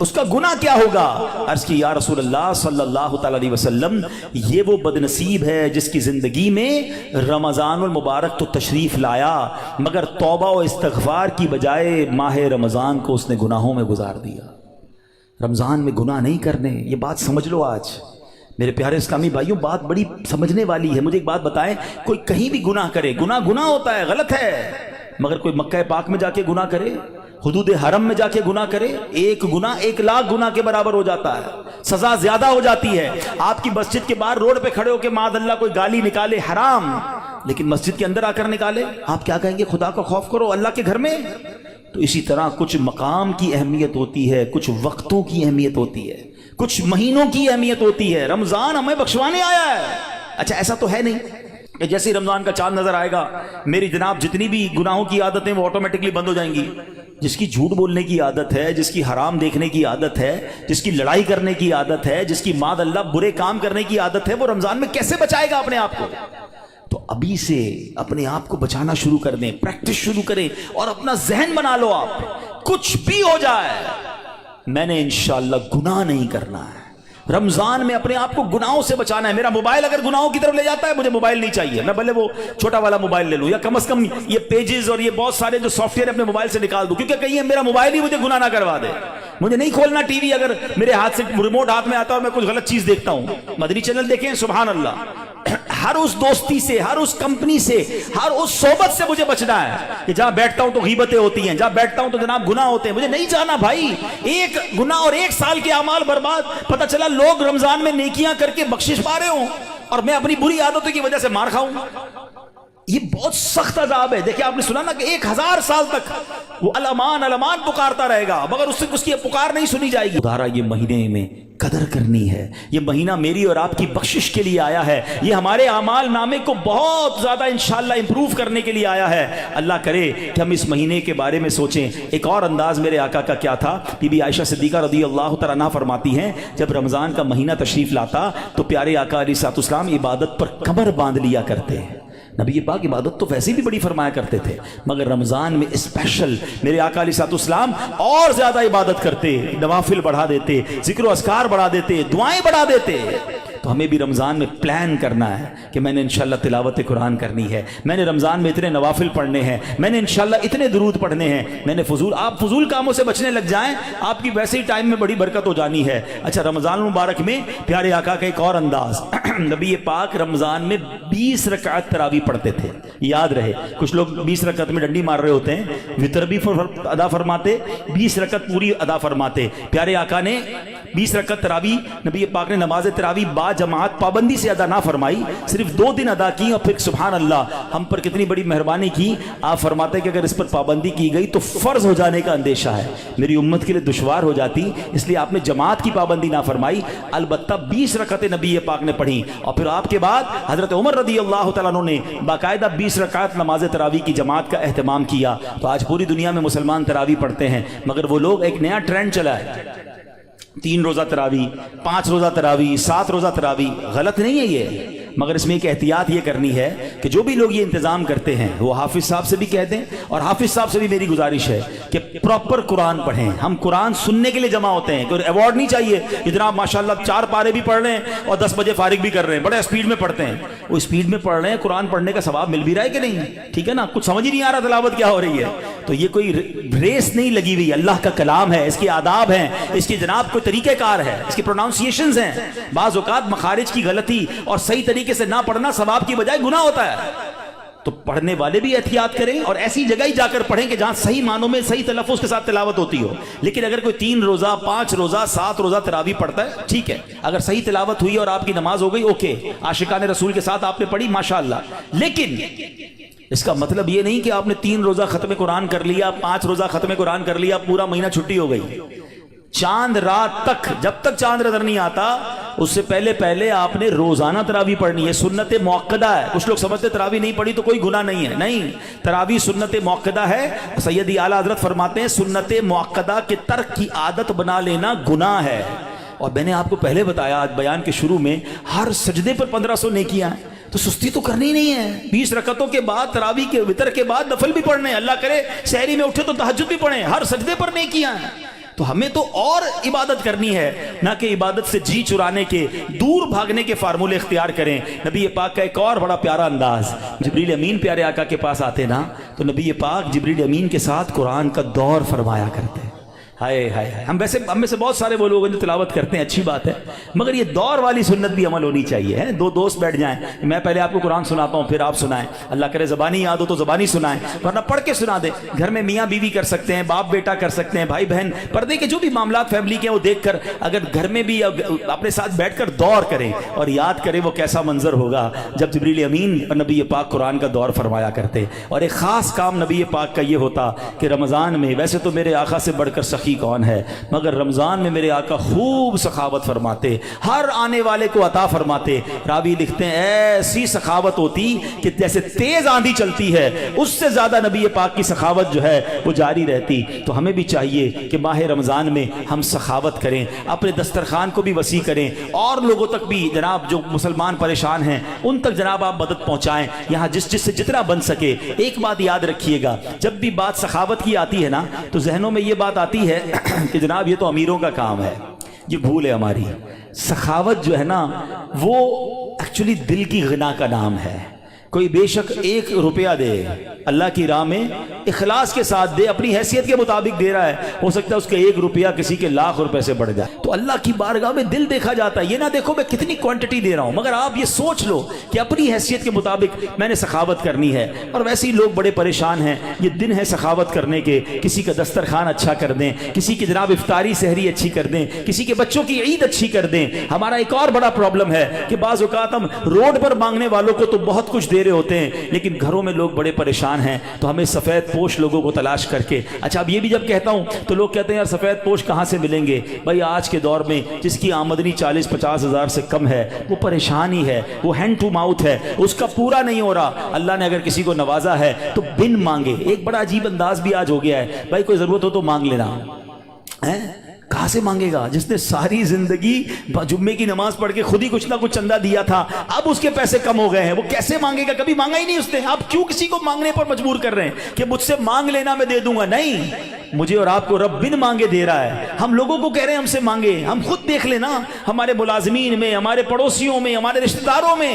اس کا گناہ کیا ہوگا؟ عرض کی یا رسول اللہ صلی اللہ تعالی علیہ وسلم یہ وہ بدنصیب ہے جس کی زندگی میں رمضان المبارک تو تشریف لایا مگر توبہ و استغفار کی بجائے ماہ رمضان کو اس نے گناہوں میں گزار دیا۔ رمضان میں گناہ نہیں کرنے، یہ بات سمجھ لو۔ آج میرے پیارے اسلامی بھائیوں بات بڑی سمجھنے والی ہے۔ مجھے ایک بات بتائیں، کوئی کہیں بھی گناہ کرے، گناہ ہوتا ہے، غلط ہے، مگر کوئی مکہ پاک میں جا کے گناہ کرے، حدود حرم میں جا کے گناہ کرے، ایک گناہ 1,00,000 گناہ کے برابر ہو جاتا ہے، سزا زیادہ ہو جاتی ہے۔ آپ کی مسجد کے باہر روڈ پہ کھڑے ہو کے معاذ اللہ کوئی گالی نکالے، حرام، لیکن مسجد کے اندر آ کر نکالے، آپ کیا کہیں گے؟ خدا کا خوف کرو اللہ کے گھر میں۔ تو اسی طرح کچھ مقام کی اہمیت ہوتی ہے، کچھ وقتوں کی اہمیت ہوتی ہے، کچھ مہینوں کی اہمیت ہوتی ہے۔ رمضان ہمیں بخشوانے آیا ہے۔ اچھا ایسا تو ہے نہیں کہ جیسے رمضان کا چاند نظر آئے گا میری جناب جتنی بھی گناہوں کی عادتیں وہ آٹومیٹکلی بند ہو جائیں گی۔ جس کی جھوٹ بولنے کی عادت ہے، جس کی حرام دیکھنے کی عادت ہے، جس کی لڑائی کرنے کی عادت ہے، جس کی معاذ اللہ برے کام کرنے کی عادت ہے، وہ رمضان میں کیسے بچائے گا اپنے آپ کو؟ تو ابھی سے اپنے آپ کو بچانا شروع کر دیں، پریکٹس شروع کریں اور اپنا ذہن بنا لو، آپ کچھ بھی ہو جائے میں نے انشاءاللہ گناہ نہیں کرنا ہے۔ رمضان میں اپنے آپ کو گناہوں سے بچانا ہے۔ میرا موبائل اگر گناہوں کی طرف لے جاتا ہے مجھے موبائل نہیں چاہیے، میں بھلے وہ چھوٹا والا موبائل لے لوں، یا کم از کم یہ پیجز اور یہ بہت سارے جو سافٹ ویئر اپنے موبائل سے نکال دوں، کیونکہ کہیں میرا موبائل ہی مجھے گناہ نہ کروا دے۔ مجھے نہیں کھولنا ٹی وی اگر میرے ہاتھ سے ریموٹ ہاتھ میں آتا ہے اور میں کچھ غلط چیز دیکھتا ہوں۔ مدنی چینل دیکھیں، سبحان اللہ، ہر اس دوستی سے، ہر اس کمپنی سے، ہر اس صحبت سے مجھے بچنا ہے کہ جہاں بیٹھتا ہوں تو غیبتیں ہوتی ہیں، جہاں بیٹھتا ہوں تو جناب گناہ ہوتے ہیں، مجھے نہیں جانا بھائی۔ ایک گناہ اور 1 سال کے اعمال برباد، پتہ چلا لوگ رمضان میں نیکیاں کر کے بخشش پا رہے ہوں اور میں اپنی بری عادتوں کی وجہ سے مار کھاؤں۔ یہ بہت سخت عذاب ہے۔ دیکھیں آپ نے سنا نا کہ 1000 سال تک وہ الامان الامان پکارتا رہے گا مگر اس کی پکار نہیں سنی جائے گی۔ ادھارا یہ مہینے میں قدر کرنی ہے، یہ مہینہ میری اور آپ کی بخشش کے لیے آیا ہے، یہ ہمارے اعمال نامے کو بہت زیادہ انشاءاللہ امپروو کرنے کے لیے آیا ہے۔ اللہ کرے کہ ہم اس مہینے کے بارے میں سوچیں۔ ایک اور انداز میرے آقا کا کیا تھا، بی بی عائشہ صدیقہ رضی اللہ تعالیٰ عنہا فرماتی ہیں جب رمضان کا مہینہ تشریف لاتا تو پیارے آقا علیہ الصلوۃ والسلام عبادت پر کمر باندھ لیا کرتے ہیں۔ نبی پاک عبادت تو ویسے بھی بڑی فرمایا کرتے تھے مگر رمضان میں اسپیشل میرے آقا علیہ الصلوۃ والسلام اور زیادہ عبادت کرتے، نوافل بڑھا دیتے، ذکر و اذکار بڑھا دیتے، دعائیں بڑھا دیتے۔ تو ہمیں بھی رمضان میں پلان کرنا ہے کہ میں نے انشاءاللہ تلاوت قرآن کرنی ہے، میں نے رمضان میں اتنے نوافل پڑھنے ہیں، میں نے انشاءاللہ اتنے درود پڑھنے ہیں، میں نے آپ فضول کاموں سے بچنے لگ جائیں، آپ کی ویسے ہی ٹائم میں بڑی برکت ہو جانی ہے۔ اچھا رمضان المبارک میں پیارے آقا کا ایک اور انداز، نبی پاک رمضان میں 20 رکعت تراویح پڑھتے تھے۔ یاد رہے کچھ لوگ 20 رکعت میں ڈنڈی مار رہے ہوتے ہیں، وتر بھی ادا فرماتے، 20 رکعت پوری ادا فرماتے۔ پیارے آقا نے 20 رکعت تراویح نبی پاک نے نماز تراویح با جماعت پابندی سے ادا نہ فرمائی، صرف 2 دن ادا کی اور پھر سبحان اللہ ہم پر کتنی بڑی مہربانی کی۔ آپ فرماتے کہ اگر اس پر پابندی کی گئی تو فرض ہو جانے کا اندیشہ ہے، میری امت کے لیے دشوار ہو جاتی، اس لیے آپ نے جماعت کی پابندی نہ فرمائی، البتہ 20 رکعتیں نبی پاک نے پڑھی۔ اور پھر آپ کے بعد حضرت عمر رضی اللہ تعالیٰ عنہ نے باقاعدہ 20 رکعت نماز تراویح کی جماعت کا اہتمام کیا۔ تو آج پوری دنیا میں مسلمان تراویح پڑھتے ہیں مگر وہ لوگ ایک نیا ٹرینڈ چلا ہے، 3 روزہ تراویح، 5 روزہ تراویح، 7 روزہ تراویح۔ غلط نہیں ہے یہ، مگر اس میں ایک احتیاط یہ کرنی ہے کہ جو بھی لوگ یہ انتظام کرتے ہیں وہ حافظ صاحب سے بھی کہہ دیں، اور حافظ صاحب سے بھی میری گزارش ہے کہ پراپر قرآن پڑھیں۔ ہم قرآن سننے کے لیے جمع ہوتے ہیں، کوئی ایوارڈ نہیں چاہیے کہ جناب ماشاءاللہ 4 پارے بھی پڑھ رہے ہیں اور 10 بجے فارغ بھی کر رہے ہیں، بڑے اسپیڈ میں پڑھتے ہیں۔ وہ اسپیڈ میں پڑھ رہے ہیں، قرآن پڑھنے کا ثواب مل بھی رہا ہے کہ نہیں؟ ٹھیک ہے نا، کچھ سمجھ ہی نہیں آ رہا تلاوت کیا ہو رہی ہے۔ تو یہ کوئی ریس نہیں لگی ہوئی، اللہ کا کلام ہے، اس کے آداب ہیں، اس کی جناب کوئی طریقہ کار ہے، اس کی پروناؤنسیشنز ہیں۔ بعض اوقات مخارج کی غلطی اور صحیح طریقے سے نہ پڑھنا ثواب کی بجائے گناہ ہوتا ہے۔ تو پڑھنے والے بھی احتیاط کریں اور ایسی جگہ ہی جا کر پڑھیں کہ جہاں صحیح معنوں میں صحیح تلفظ کے ساتھ تلاوت ہوتی ہو۔ لیکن اگر کوئی 3 روزہ 5 روزہ 7 روزہ تراویح پڑھتا ہے ٹھیک ہے، اگر صحیح تلاوت ہوئی اور آپ کی نماز ہو گئی اوکے، عاشقان رسول کے ساتھ آپ نے پڑھی ماشاءاللہ، لیکن اس کا مطلب یہ نہیں کہ آپ نے 3 روزہ ختم قرآن کر لیا، 5 روزہ ختم قرآن کر لیا، پورا مہینہ چھٹی ہو گئی۔ چاند رات تک، جب تک چاند نظر نہیں آتا اس سے پہلے آپ نے روزانہ تراویح پڑھنی ہے، سنت موقدہ ہے۔ کچھ لوگ سمجھتے تراویح نہیں پڑھی تو کوئی گناہ نہیں ہے، نہیں، تراویح سنت موقدہ ہے۔ سیدی اعلیٰ حضرت فرماتے ہیں سنت موقدہ کے ترک کی عادت بنا لینا گناہ ہے۔ اور میں نے آپ کو پہلے بتایا آج بیان کے شروع میں، ہر سجدے پر 1500 نیکیاں ہیں۔ تو سستی تو کرنی نہیں ہے. 20 رکعتوں کے بعد تراویح کے وتر کے بعد نفل بھی پڑھنے, اللہ کرے سحری میں اٹھے تو تہجد بھی پڑھیں, ہر سجدے پر نیکیاں ہیں. تو ہمیں تو اور عبادت کرنی ہے, نہ کہ عبادت سے جی چرانے کے, دور بھاگنے کے فارمولے اختیار کریں. نبی پاک کا ایک اور بڑا پیارا انداز, جبریل امین پیارے آقا کے پاس آتے نا تو نبی پاک جبریل امین کے ساتھ قرآن کا دور فرمایا کرتے. ہائے ہائے ہائے, ہم میں سے بہت سارے وہ لوگ ہیں جو تلاوت کرتے ہیں, اچھی بات ہے, مگر یہ دور والی سنت بھی عمل ہونی چاہیے. دو دوست بیٹھ جائیں, میں پہلے آپ کو قرآن سناتا ہوں پھر آپ سنائیں, اللہ کرے زبانی یاد ہو تو زبانی سنائیں, ورنہ پڑھ کے سنا دیں. گھر میں میاں بیوی کر سکتے ہیں, باپ بیٹا کر سکتے ہیں, بھائی بہن, پردے کے جو بھی معاملات فیملی کے ہیں وہ دیکھ کر اگر گھر میں بھی اپنے ساتھ بیٹھ کر دور کریں اور یاد کریں وہ کیسا منظر ہوگا جب جبریل امین اور نبی پاک قرآن کا دور فرمایا کرتے. اور ایک خاص کام نبی پاک کا یہ ہوتا کہ رمضان میں, ویسے تو میرے آقا سے بڑھ کر سخی کون ہے, مگر رمضان میں میرے آقا خوب سخاوت فرماتے, ہر آنے والے کو عطا فرماتے. راوی لکھتے ہیں ایسی سخاوت ہوتی کہ جیسے تیز آندھی چلتی ہے اس سے زیادہ نبی پاک کی سخاوت جو ہے وہ جاری رہتی. تو ہمیں بھی چاہیے کہ ماہ رمضان میں ہم سخاوت کریں, اپنے دسترخوان کو بھی وسیع کریں, اور لوگوں تک بھی جناب جو مسلمان پریشان ہیں ان تک جناب آپ مدد پہنچائیں, یہاں جس سے جتنا بن سکے. ایک بات یاد رکھیے گا, جب بھی بات سخاوت کی آتی ہے نا تو ذہنوں میں یہ بات آتی ہے کہ جناب یہ تو امیروں کا کام ہے, یہ بھول ہے ہماری. سخاوت جو ہے نا وہ ایکچولی دل کی غنا کا نام ہے. کوئی بے شک 1 روپیہ دے اللہ کی راہ میں اخلاص کے ساتھ دے, اپنی حیثیت کے مطابق دے رہا ہے, ہو سکتا ہے اس کے 1 روپیہ کسی کے لاکھ روپے سے بڑھ جائے. تو اللہ کی بارگاہ میں دل دیکھا جاتا ہے, یہ نہ دیکھو میں کتنی کوانٹٹی دے رہا ہوں, مگر آپ یہ سوچ لو کہ اپنی حیثیت کے مطابق میں نے سخاوت کرنی ہے. اور ویسے ہی لوگ بڑے پریشان ہیں, یہ دن ہے سخاوت کرنے کے, کسی کا دسترخوان اچھا کر دیں, کسی کی جناب افطاری سحری اچھی کر دیں, کسی کے بچوں کی عید اچھی کر دیں. ہمارا ایک اور بڑا پرابلم ہے کہ بعض اوقات ہم روڈ پر مانگنے والوں کو تو بہت کچھ دے رہے ہوتے ہیں, لیکن گھروں میں لوگ بڑے پریشان ہیں. تو ہمیں سفید پوش لوگوں کو تلاش کر کے, اچھا اب یہ بھی جب کہتا ہوں تو لوگ کہتے ہیں یار سفید پوش کہاں سے ملیں گے. بھائی آج کے دور میں جس کی آمدنی 40-50 ہزار سے کم ہے وہ پریشان ہی ہے, وہ ہینڈ ٹو ماؤتھ ہے, اس کا پورا نہیں ہو رہا. اللہ نے اگر کسی کو نوازا ہے تو بن مانگے. ایک بڑا عجیب انداز بھی آج ہو گیا ہے, بھائی کوئی ضرورت ہو تو مانگ لینا. کہاں سے مانگے گا جس نے ساری زندگی جمعے کی نماز پڑھ کے خود ہی کچھ نہ کچھ چندہ دیا تھا, اب اس کے پیسے کم ہو گئے ہیں, وہ کیسے مانگے گا؟ کبھی مانگا ہی نہیں اس نے. آپ کیوں کسی کو مانگنے پر مجبور کر رہے ہیں کہ مجھ سے مانگ لینا میں دے دوں گا؟ نہیں, مجھے اور آپ کو رب بن مانگے دے رہا ہے. ہم لوگوں کو کہہ رہے ہیں ہم سے مانگے, ہم خود دیکھ لینا ہمارے ملازمین میں, ہمارے پڑوسیوں میں, ہمارے رشتہ داروں میں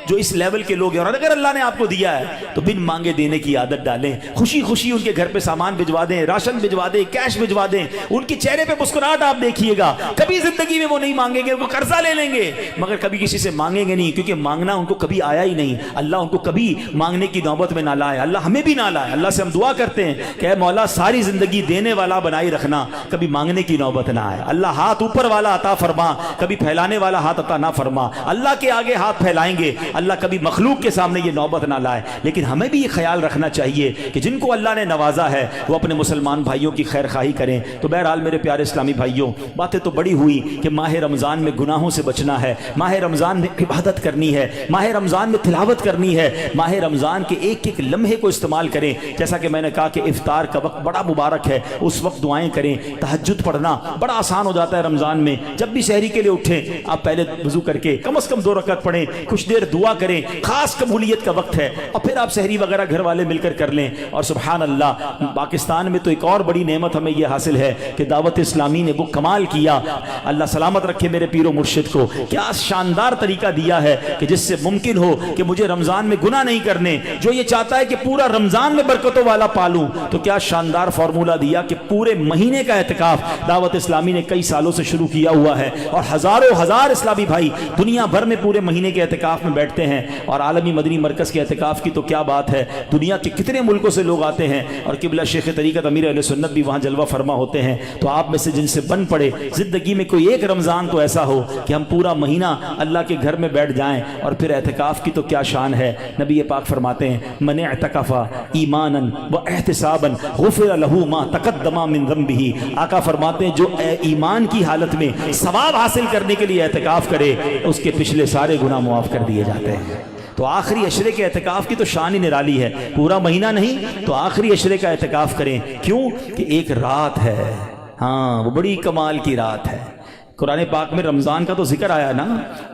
جو اس لیول کے لوگ ہیں, اور اگر اللہ نے آپ کو دیا ہے تو بن مانگے دینے کی عادت ڈالیں. خوشی خوشی ان کے گھر پہ سامان بھجوا دیں, راشن بھجوا دیں, کیش بھجوا دیں. ان کے چہرے پہ مسکراہٹ آپ دیکھیے گا. کبھی زندگی میں وہ نہیں مانگیں گے, وہ قرضہ لے لیں گے مگر کبھی کسی سے مانگیں گے نہیں, کیونکہ مانگنا ان کو کبھی آیا ہی نہیں. اللہ ان کو کبھی مانگنے کی نوبت میں نہ لائے, اللہ ہمیں بھی نہ لائے. اللہ سے ہم دعا کرتے ہیں کہ اے مولا ساری زندگی دینے والا بنائی رکھنا, کبھی مانگنے کی نوبت نہ آئے. اللہ ہاتھ اوپر والا عطا فرما, کبھی پھیلانے والا ہاتھ عطا نہ فرما. اللہ کے آگے ہاتھ پھیلائیں گے, اللہ کبھی مخلوق کے سامنے یہ نوبت نہ لائے. لیکن ہمیں بھی یہ خیال رکھنا چاہیے کہ جن کو اللہ نے نوازا ہے وہ اپنے مسلمان بھائیوں کی خیر خواہی کریں. تو بہرحال میرے پیارے اسلامی بھائیوں, باتیں تو بڑی ہوئی کہ ماہ رمضان میں گناہوں سے بچنا ہے, ماہ رمضان میں عبادت کرنی ہے, ماہ رمضان میں تلاوت کرنی ہے, ماہ رمضان کے ایک ایک لمحے کو استعمال کریں. جیسا کہ میں نے کہا کہ افطار کا وقت بڑا مبارک ہے, اس وقت دعائیں کریں. تہجد پڑھنا بڑا آسان ہو جاتا ہے رمضان میں. جب بھی سحری کے لیے اٹھیں آپ پہلے وضو کر کے کم از کم 2 رکعت پڑھیں, کچھ دیر دعا کریں, خاص قبولیت کا وقت ہے, اور پھر آپ سحری وغیرہ گھر والے مل کر کر لیں. اور سبحان اللہ, پاکستان میں تو ایک اور بڑی نعمت ہمیں یہ حاصل ہے کہ دعوت اسلامی نے وہ کمال کیا, اللہ سلامت رکھے میرے پیر و مرشد کو, کیا شاندار طریقہ دیا ہے کہ جس سے ممکن ہو کہ مجھے رمضان میں گناہ نہیں کرنے. جو یہ چاہتا ہے کہ پورا رمضان میں برکتوں والا پالوں, تو کیا شاندار فارمولہ دیا کہ پورے مہینے کا اعتکاف دعوت اسلامی نے کئی سالوں سے شروع کیا ہوا ہے, اور ہزاروں ہزار اسلامی بھائی دنیا بھر میں پورے مہینے کے اعتکاف میں بیٹھتے ہیں. اور عالمی مدنی مرکز کے اعتکاف کی تو کیا بات ہے, دنیا کے کتنے ملکوں سے لوگ آتے ہیں, اور قبلہ شیخ طریقت امیر اہل سنت بھی وہاں جلوہ فرما ہوتے ہیں. تو آپ میں سے جن سے بن پڑے زندگی میں کوئی ایک رمضان تو ایسا ہو کہ ہم پورا مہینہ اللہ کے گھر میں بیٹھ جائیں. اور پھر اعتکاف کی تو کیا شان ہے, نبی پاک فرماتے ہیں من اعتکف ایمانا و احتسابا غفر له ما تقدم من ذنبه. آقا فرماتے ہیں جو ایمان کی حالت میں ثواب حاصل کرنے کے لیے اعتکاف کرے اس کے پچھلے سارے گناہ معاف کر دیے جاتے ہیں. تو آخری عشرے کے اعتکاف کی تو شان ہی نرالی ہے, پورا مہینہ نہیں تو آخری عشرے کا اعتکاف کریں. کیوں کہ ایک رات ہے, ہاں وہ بڑی کمال کی رات ہے. قرآن پاک میں رمضان کا تو ذکر آیا نا،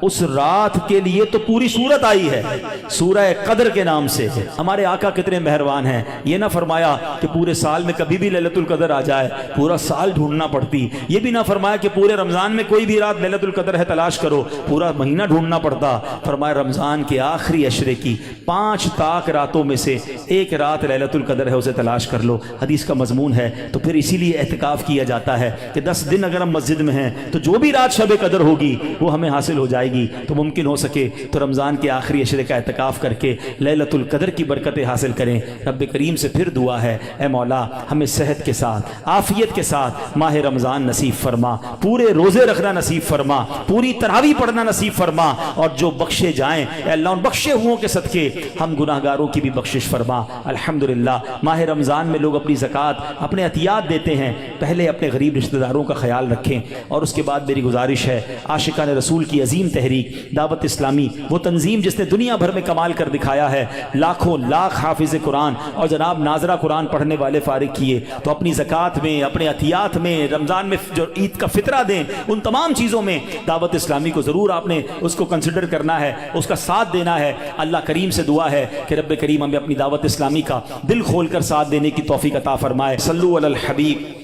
اس رات کے لیے تو پوری سورت آئی ہے سورہ قدر کے نام سے۔ ہمارے آقا کتنے مہربان ہیں، یہ نہ فرمایا کہ پورے سال میں کبھی بھی لیلۃ القدر آ جائے، پورا سال ڈھونڈنا پڑتی۔ یہ بھی نہ فرمایا کہ پورے رمضان میں کوئی بھی رات لیلۃ القدر ہے تلاش کرو، پورا مہینہ ڈھونڈنا پڑتا۔ فرمایا رمضان کے آخری عشرے کی 5 طاق راتوں میں سے ایک رات لیلۃ القدر ہے، اسے تلاش کر لو۔ حدیث کا مضمون ہے۔ تو پھر اسی لیے اعتکاف کیا جاتا ہے کہ 10 دن اگر ہم مسجد میں ہیں تو جو بھی رات شب قدر ہوگی وہ ہمیں حاصل ہو جائے گی۔ تو ممکن ہو سکے تو رمضان کے آخری عشرے کا اعتکاف کر کے لیلۃ القدر کی برکتیں حاصل کریں۔ رب کریم سے پھر دعا ہے، اے مولا ہمیں صحت کے ساتھ، عافیت کے ساتھ ماہ رمضان نصیب فرما، پورے روزے رکھنا نصیب فرما، پوری تراویح پڑھنا نصیب فرما، اور جو بخشے جائیں اے اللہ ان بخشے ہوں کے صدقے ہم گناہگاروں کی بھی بخشش فرما۔ الحمدللہ ماہ رمضان میں لوگ اپنی زکوٰۃ، اپنے عطیات دیتے ہیں، پہلے اپنے غریب رشتہ داروں کا خیال رکھیں، اور اس کے بعد میری گزارش ہے عاشقان رسول کی عظیم تحریک دعوت اسلامی، وہ تنظیم جس نے دنیا بھر میں کمال کر دکھایا ہے، لاکھوں لاکھ حافظ قرآن اور جناب ناظرہ قرآن پڑھنے والے فارغ کیے، تو اپنی زکوٰۃ میں، اپنے عطیات میں، رمضان میں جو عید کا فطرہ دیں، ان تمام چیزوں میں دعوت اسلامی کو ضرور آپ نے اس کو کنسیڈر کرنا ہے، اس کا ساتھ دینا ہے۔ اللہ کریم سے دعا ہے کہ رب کریم ہمیں اپنی دعوت اسلامی کا دل کھول کر ساتھ دینے کی توفیق عطا فرمائے۔ صلو علی الحبیب